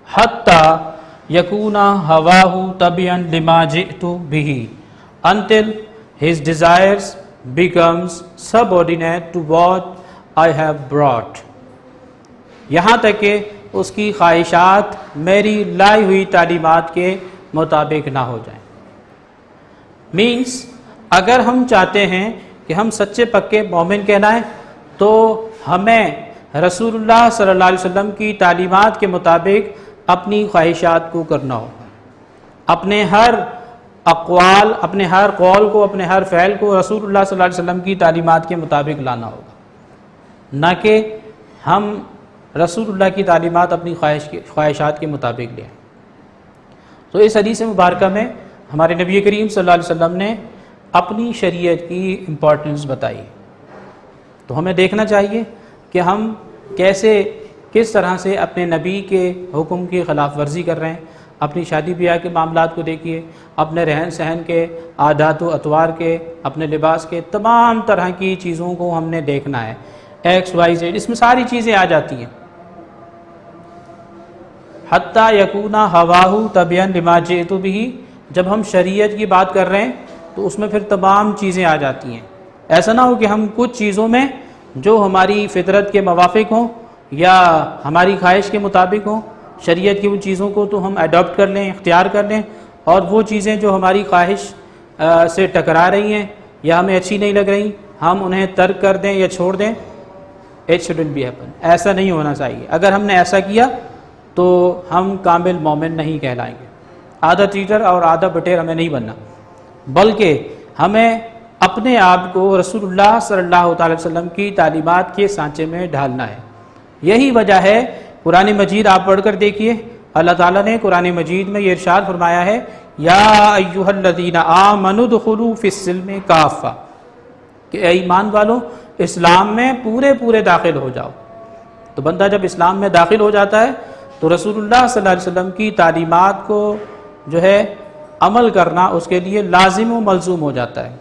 حتی یکون ہواہ تبعا لما جئت بہ, until his desires becomes subordinate to what I have brought. یہاں تک کہ اس کی خواہشات میری لائی ہوئی تعلیمات کے مطابق نہ ہو جائیں. مینس اگر ہم چاہتے ہیں کہ ہم سچے پکے مومن کہلائیں تو ہمیں رسول اللہ صلی اللہ علیہ وسلم کی تعلیمات کے مطابق اپنی خواہشات کو کرنا ہوگا. اپنے ہر اقوال، اپنے ہر قول کو، اپنے ہر فعل کو رسول اللہ صلی اللہ علیہ وسلم کی تعلیمات کے مطابق لانا ہوگا، نہ کہ ہم رسول اللہ کی تعلیمات اپنی خواہشات کے مطابق لیں. تو اس حدیث مبارکہ میں ہمارے نبی کریم صلی اللہ علیہ وسلم نے اپنی شریعت کی امپورٹنس بتائی. تو ہمیں دیکھنا چاہیے کہ ہم کس طرح سے اپنے نبی کے حکم کی خلاف ورزی کر رہے ہیں. اپنی شادی بیاہ کے معاملات کو دیکھیے، اپنے رہن سہن کے، عادات و اطوار کے، اپنے لباس کے، تمام طرح کی چیزوں کو ہم نے دیکھنا ہے. ایکس وائی زیڈ، اس میں ساری چیزیں آ جاتی ہیں. حتیٰ یکون ہواہ تبعا لما جئت بہ، جب ہم شریعت کی بات کر رہے ہیں تو اس میں پھر تمام چیزیں آ جاتی ہیں. ایسا نہ ہو کہ ہم کچھ چیزوں میں جو ہماری فطرت کے موافق ہوں یا ہماری خواہش کے مطابق ہوں، شریعت کی ان چیزوں کو تو ہم اڈاپٹ کر لیں، اختیار کر لیں، اور وہ چیزیں جو ہماری خواہش سے ٹکرا رہی ہیں یا ہمیں اچھی نہیں لگ رہی ہم انہیں ترک کر دیں یا چھوڑ دیں. It shouldn't be happen. ایسا نہیں ہونا چاہیے. اگر ہم نے ایسا کیا تو ہم کامل مومن نہیں کہلائیں گے. آدھا چیٹر اور آدھا بٹیر ہمیں نہیں بننا، بلکہ ہمیں اپنے آپ کو رسول اللہ صلی اللہ تعالی وسلم کی تعلیمات کے سانچے میں ڈھالنا ہے. یہی وجہ ہے قرآن مجید آپ پڑھ کر دیکھیے، اللہ تعالیٰ نے قرآن مجید میں یہ ارشاد فرمایا ہے، یا ایھا الذین آمنوا ادخلوا فی السلم کافہ، کہ اے ایمان والو اسلام میں پورے داخل ہو جاؤ. تو بندہ جب اسلام میں داخل ہو جاتا ہے تو رسول اللہ صلی اللہ علیہ وسلم کی تعلیمات کو جو ہے عمل کرنا اس کے لیے لازم و ملزوم ہو جاتا ہے.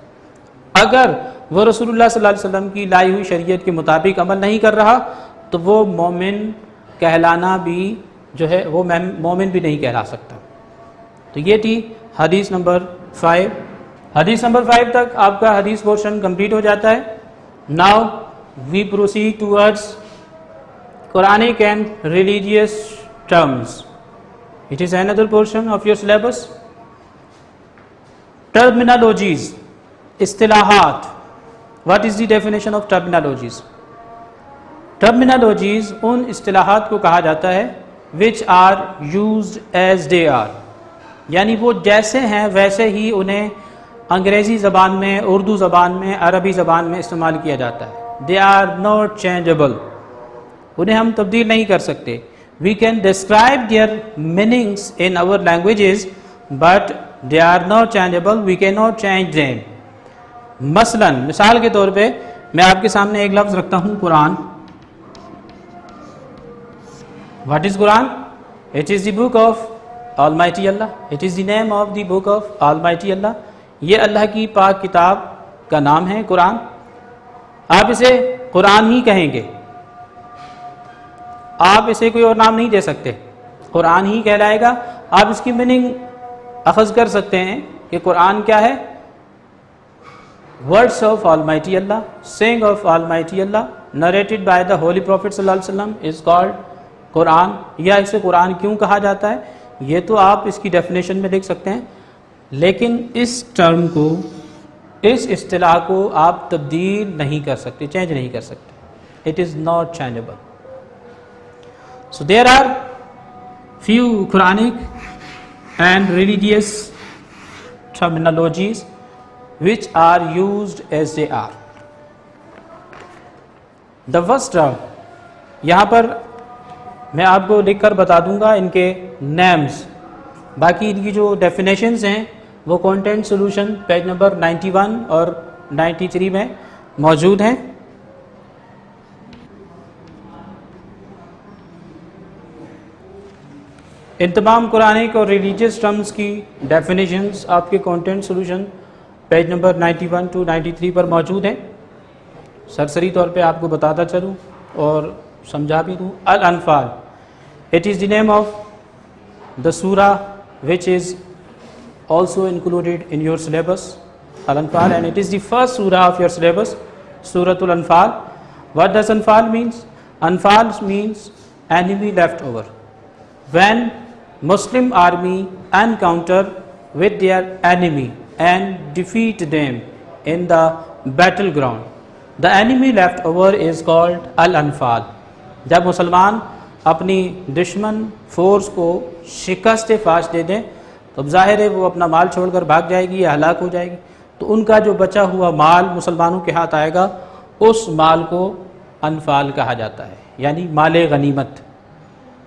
اگر وہ رسول اللہ صلی اللہ علیہ وسلم کی لائی ہوئی شریعت کے مطابق عمل نہیں کر رہا تو وہ مومن کہلانا بھی جو ہے وہ مومن بھی نہیں کہلا سکتا. تو یہ تھی حدیث نمبر 5. حدیث نمبر 5 تک آپ کا حدیث پورشن کمپلیٹ ہو جاتا ہے. Now we proceed towards Quranic and religious terms. It is another portion of your syllabus. Terminologies, istilahat. What is the definition of terminologies? Terminologies ان اصطلاحات کو کہا جاتا ہے which are used as they are، یعنی وہ جیسے ہیں ویسے ہی انہیں انگریزی زبان میں، اردو زبان میں، عربی زبان میں استعمال کیا جاتا ہے. They are not changeable، انہیں ہم تبدیل نہیں کر سکتے. We can describe their meanings in our languages but they are not changeable. We cannot change them. مثال کے طور پہ میں آپ کے سامنے ایک لفظ رکھتا ہوں قرآن. What is Quran? It is the book of Almighty Allah. It is the name of the book of Almighty Allah. یہ اللہ کی پاک کتاب کا نام ہے قرآن. آپ اسے قرآن ہی کہیں گے، آپ اسے کوئی اور نام نہیں دے سکتے، قرآن ہی کہلائے گا. آپ اس کی میننگ اخذ کر سکتے ہیں کہ قرآن کیا ہے. Words of Almighty Allah, saying of Almighty Allah, narrated by the Holy Prophet sallallahu alaihi wasallam is called قرآن. یا اسے قرآن کیوں کہا جاتا ہے یہ تو آپ اس کی ڈیفینیشن میں لکھ سکتے ہیں، لیکن اس ٹرم کو، اس اصطلاح کو آپ تبدیل نہیں کر سکتے، چینج نہیں کر سکتے. It is not changeable. So there are few Quranic and religious terminologies which are used as they are. The first term، یہاں پر میں آپ کو لکھ کر بتا دوں گا ان کے نیمز، باقی ان کی جو ڈیفینیشنز ہیں وہ کانٹینٹ سولوشن پیج نمبر 91 اور 93 میں موجود ہیں. ان تمام قرآنک اور ریلیجیس ٹرمز کی ڈیفینیشنز آپ کے content solution page number 91 to 93 پر موجود ہیں. سرسری طور پہ آپ کو بتاتا چلوں اور سمجھا بھی دوں. الانفال، it is the name of the surah which is also included in your syllabus, Al-Anfal, and it is the first surah of your syllabus, Suratul Anfal. What does Anfal means? Anfal means enemy leftover. When Muslim army encounter with their enemy and defeat them in the battleground, the enemy left over is called Al-Anfal. جب مسلمان اپنی دشمن فورس کو شکست فاش دے دیں تو اب ظاہر ہے وہ اپنا مال چھوڑ کر بھاگ جائے گی یا ہلاک ہو جائے گی، تو ان کا جو بچا ہوا مال مسلمانوں کے ہاتھ آئے گا اس مال کو انفال کہا جاتا ہے، یعنی مال غنیمت.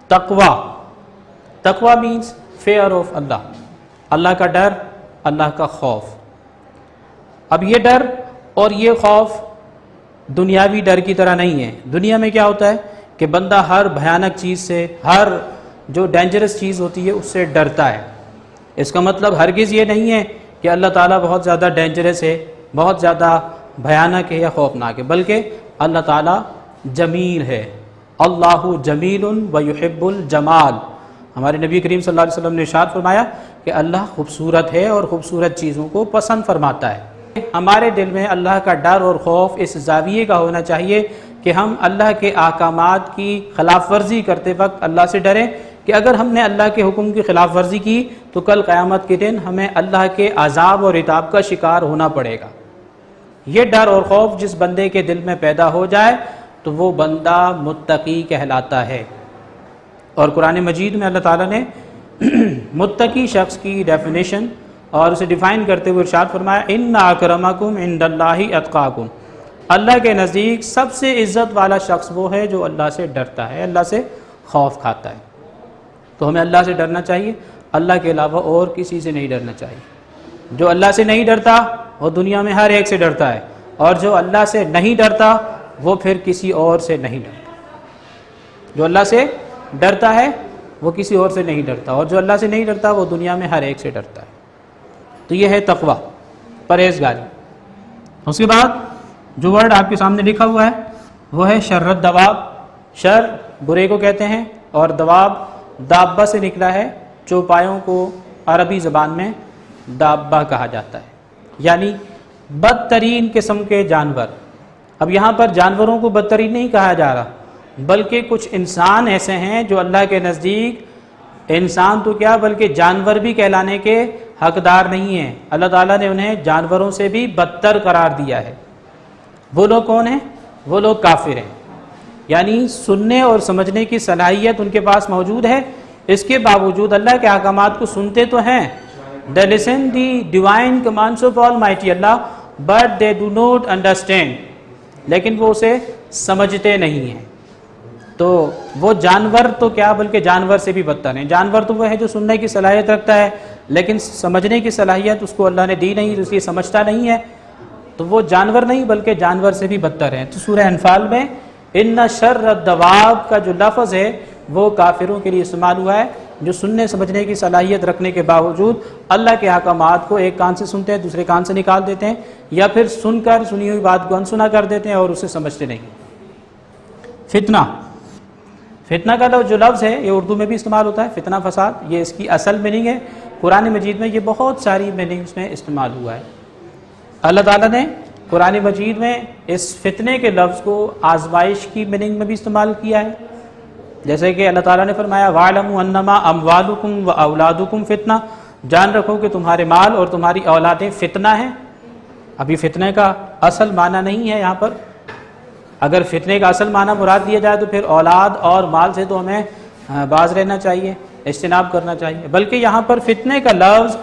تقوی، تقوی مینس فیئر آف اللہ، اللہ کا ڈر، اللہ کا خوف. اب یہ ڈر اور یہ خوف دنیاوی ڈر کی طرح نہیں ہے. دنیا میں کیا ہوتا ہے کہ بندہ ہر بھیانک چیز سے، ہر جو ڈینجرس چیز ہوتی ہے اس سے ڈرتا ہے. اس کا مطلب ہرگز یہ نہیں ہے کہ اللہ تعالیٰ بہت زیادہ ڈینجرس ہے، بہت زیادہ بھیانک ہے یا خوفناک ہے، بلکہ اللہ تعالیٰ جمیل ہے. اللہ جمیل و یحب الجمال. ہمارے نبی کریم صلی اللہ علیہ وسلم نے ارشاد فرمایا کہ اللہ خوبصورت ہے اور خوبصورت چیزوں کو پسند فرماتا ہے. ہمارے دل میں اللہ کا ڈر اور خوف اس زاویے کا ہونا چاہیے کہ ہم اللہ کے احکامات کی خلاف ورزی کرتے وقت اللہ سے ڈریں کہ اگر ہم نے اللہ کے حکم کی خلاف ورزی کی تو کل قیامت کے دن ہمیں اللہ کے عذاب اور عتاب کا شکار ہونا پڑے گا. یہ ڈر اور خوف جس بندے کے دل میں پیدا ہو جائے تو وہ بندہ متقی کہلاتا ہے. اور قرآن مجید میں اللہ تعالیٰ نے متقی شخص کی ڈیفینیشن اور اسے ڈیفائن کرتے ہوئے ارشاد فرمایا ان اکرمکم عند اللہ اتقاکم. اللہ کے نزدیک سب سے عزت والا شخص وہ ہے جو اللہ سے ڈرتا ہے، اللہ سے خوف کھاتا ہے. تو ہمیں اللہ سے ڈرنا چاہیے، اللہ کے علاوہ اور کسی سے نہیں ڈرنا چاہیے. جو اللہ سے نہیں ڈرتا وہ دنیا میں ہر ایک سے ڈرتا ہے، اور جو اللہ سے نہیں ڈرتا وہ پھر کسی اور سے نہیں ڈرتا. جو اللہ سے ڈرتا ہے وہ کسی اور سے نہیں ڈرتا، اور جو اللہ سے نہیں ڈرتا وہ دنیا میں ہر ایک سے ڈرتا ہے. تو یہ ہے تقوی، پرہیزگاری. اس کے بعد جو ورڈ آپ کے سامنے لکھا ہوا ہے وہ ہے شر الدواب. شر برے کو کہتے ہیں اور دواب دابہ سے نکلا ہے. چوپایوں کو عربی زبان میں دابہ کہا جاتا ہے، یعنی بدترین قسم کے جانور. اب یہاں پر جانوروں کو بدترین نہیں کہا جا رہا، بلکہ کچھ انسان ایسے ہیں جو اللہ کے نزدیک انسان تو کیا بلکہ جانور بھی کہلانے کے حقدار نہیں ہیں. اللہ تعالیٰ نے انہیں جانوروں سے بھی بدتر قرار دیا ہے. وہ لوگ کون ہیں؟ وہ لوگ کافر ہیں. یعنی سننے اور سمجھنے کی صلاحیت ان کے پاس موجود ہے، اس کے باوجود اللہ کے احکامات کو سنتے تو ہیں. They listen the divine commands of Almighty Allah, but they do not understand. لیکن وہ اسے سمجھتے نہیں ہیں. تو وہ جانور تو کیا بلکہ جانور سے بھی بدتر ہیں. جانور تو وہ ہے جو سننے کی صلاحیت رکھتا ہے لیکن سمجھنے کی صلاحیت اس کو اللہ نے دی نہیں، اس لیے سمجھتا نہیں ہے. تو وہ جانور نہیں بلکہ جانور سے بھی بدتر ہیں. تو سورہ انفال میں ان شر الدواب کا جو لفظ ہے وہ کافروں کے لیے استعمال ہوا ہے، جو سننے سمجھنے کی صلاحیت رکھنے کے باوجود اللہ کے احکامات کو ایک کان سے سنتے ہیں دوسرے کان سے نکال دیتے ہیں، یا پھر سن کر سنی ہوئی بات کو انسنا کر دیتے ہیں اور اسے سمجھتے نہیں. فتنہ، فتنہ کا جو لفظ ہے یہ اردو میں بھی استعمال ہوتا ہے، فتنہ فساد، یہ اس کی اصل میننگ ہے. قرآن مجید میں یہ بہت ساری میننگز میں استعمال ہوا ہے. اللہ تعالیٰ نے قرآن مجید میں اس فتنے کے لفظ کو آزمائش کی میننگ میں بھی استعمال کیا ہے. جیسے کہ اللہ تعالیٰ نے فرمایا وَاعْلَمُوا أَنَّمَا أَمْوَالُكُمْ وَأَوْلَادُكُمْ فِتْنَةٌ، جان رکھو کہ تمہارے مال اور تمہاری اولادیں فتنہ ہیں. ابھی فتنے کا اصل معنی نہیں ہے یہاں پر. اگر فتنے کا اصل معنی مراد دیا جائے تو پھر اولاد اور مال سے تو ہمیں باز رہنا چاہیے، اجتناب کرنا چاہیے. بلکہ یہاں پر فتنے کا لفظ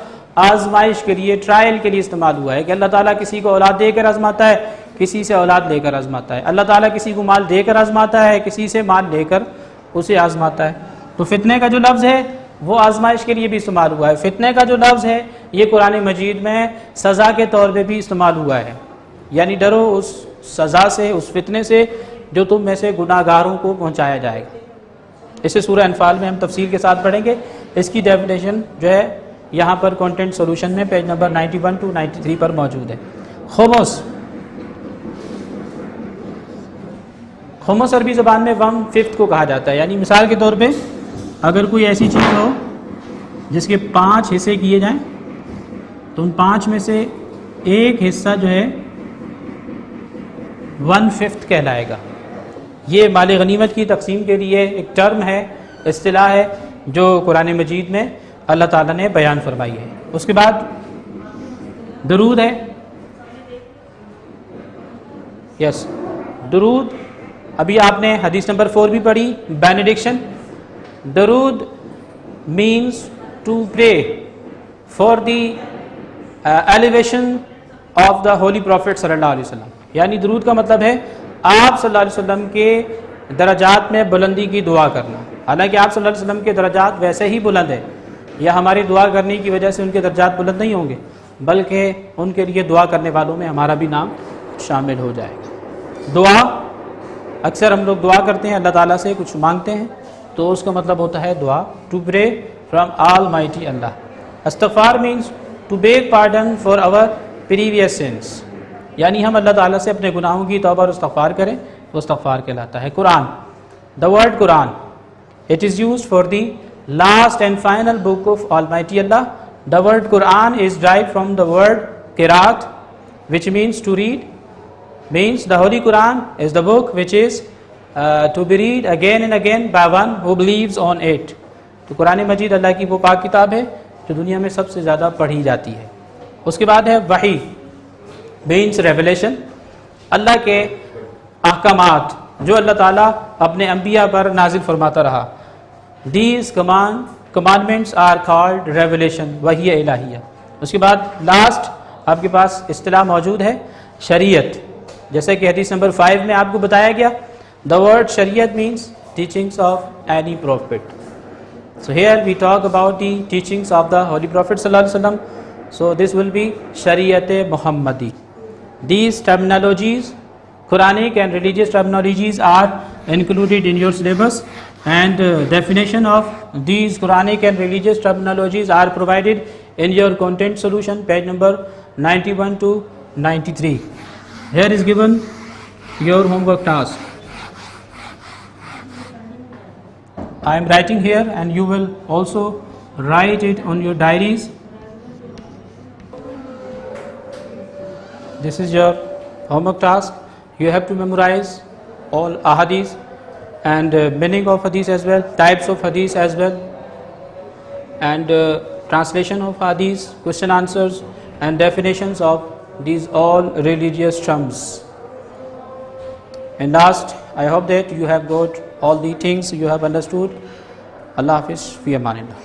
آزمائش کے لیے، ٹرائل کے لیے استعمال ہوا ہے کہ اللہ تعالیٰ کسی کو اولاد دے کر آزماتا ہے، کسی سے اولاد لے کر آزماتا ہے. اللہ تعالیٰ کسی کو مال دے کر آزماتا ہے، کسی سے مال لے کر اسے آزماتا ہے. تو فتنے کا جو لفظ ہے وہ آزمائش کے لیے بھی استعمال ہوا ہے. فتنے کا جو لفظ ہے یہ قرآن مجید میں سزا کے طور پہ بھی استعمال ہوا ہے. یعنی ڈرو اس سزا سے، اس فتنے سے جو تم میں سے گناہ گاروں کو پہنچایا جائے گا. اسے سورہ انفال میں ہم تفصیل کے ساتھ پڑھیں گے. اس کی ڈیفینیشن جو ہے یہاں پر کانٹینٹ سولوشن میں پیج نمبر 91 to 93 پر موجود ہے. خمس، خمس عربی زبان میں 1/5 کو کہا جاتا ہے. یعنی مثال کے طور پہ اگر کوئی ایسی چیز ہو جس کے 5 حصے کیے جائیں تو ان 5 میں سے ایک حصہ جو ہے 1/5 کہلائے گا. یہ مال غنیمت کی تقسیم کے لیے ایک ٹرم ہے، اصطلاح ہے جو قرآن مجید میں اللہ تعالیٰ نے بیان فرمائی ہے. اس کے بعد درود ہے. یس، درود ابھی آپ نے حدیث نمبر 4 بھی پڑھی، بینیڈکشن. درود means to pray for the elevation of the holy prophet صلی اللہ علیہ وسلم. یعنی درود کا مطلب ہے آپ صلی اللہ علیہ وسلم کے درجات میں بلندی کی دعا کرنا. حالانکہ آپ صلی اللہ علیہ وسلم کے درجات ویسے ہی بلند ہیں، یا ہماری دعا کرنے کی وجہ سے ان کے درجات بلند نہیں ہوں گے، بلکہ ان کے لیے دعا کرنے والوں میں ہمارا بھی نام شامل ہو جائے گا. دعا، اکثر ہم لوگ دعا کرتے ہیں، اللہ تعالیٰ سے کچھ مانگتے ہیں تو اس کا مطلب ہوتا ہے دعا. To pray from all mighty اللہ. استغفار means to beg pardon for our previous sins. یعنی ہم اللہ تعالیٰ سے اپنے گناہوں کی توبہ اور استغفار کریں، وہ استغفار کہلاتا ہے. Quran, the word Quran, it is used for the last and final book of Almighty Allah. The word Quran is derived from the word Qiraat, which means to read. Means the Holy Quran is the book which is to be read again and again by one who believes on it. تو قرآن مجید اللہ کی وہ پاک کتاب ہے جو دنیا میں سب سے زیادہ پڑھی جاتی ہے. اس کے بعد ہے وحی، means revelation. اللہ کے احکامات جو اللہ تعالیٰ اپنے انبیاء پر نازل فرماتا رہا. These commandments are called revelation، وحی الہیہ. اس کے بعد لاسٹ آپ کے پاس اصطلاح موجود ہے شریعت. جیسے کہ حدیث نمبر 5 میں آپ کو بتایا گیا، the word شریعت means teachings of any prophet. So here we talk about the teachings of the Holy Prophet sallallahu alaihi wasallam. So this will be شریعت محمدی. These terminologies, Quranic and religious terminologies, are included in your syllabus, and definition of these Quranic and religious terminologies are provided in your content solution, page number 91 to 93. Here is given your homework task. I am writing here and you will also write it on your diaries. This is your homework task. You have to memorize all ahadith and meaning of hadith as well, types of hadith as well, and translation of hadith, question answers, and definitions of these all religious terms. And last, I hope that you have got all the things you have understood. Allah Hafiz, fi amanillah.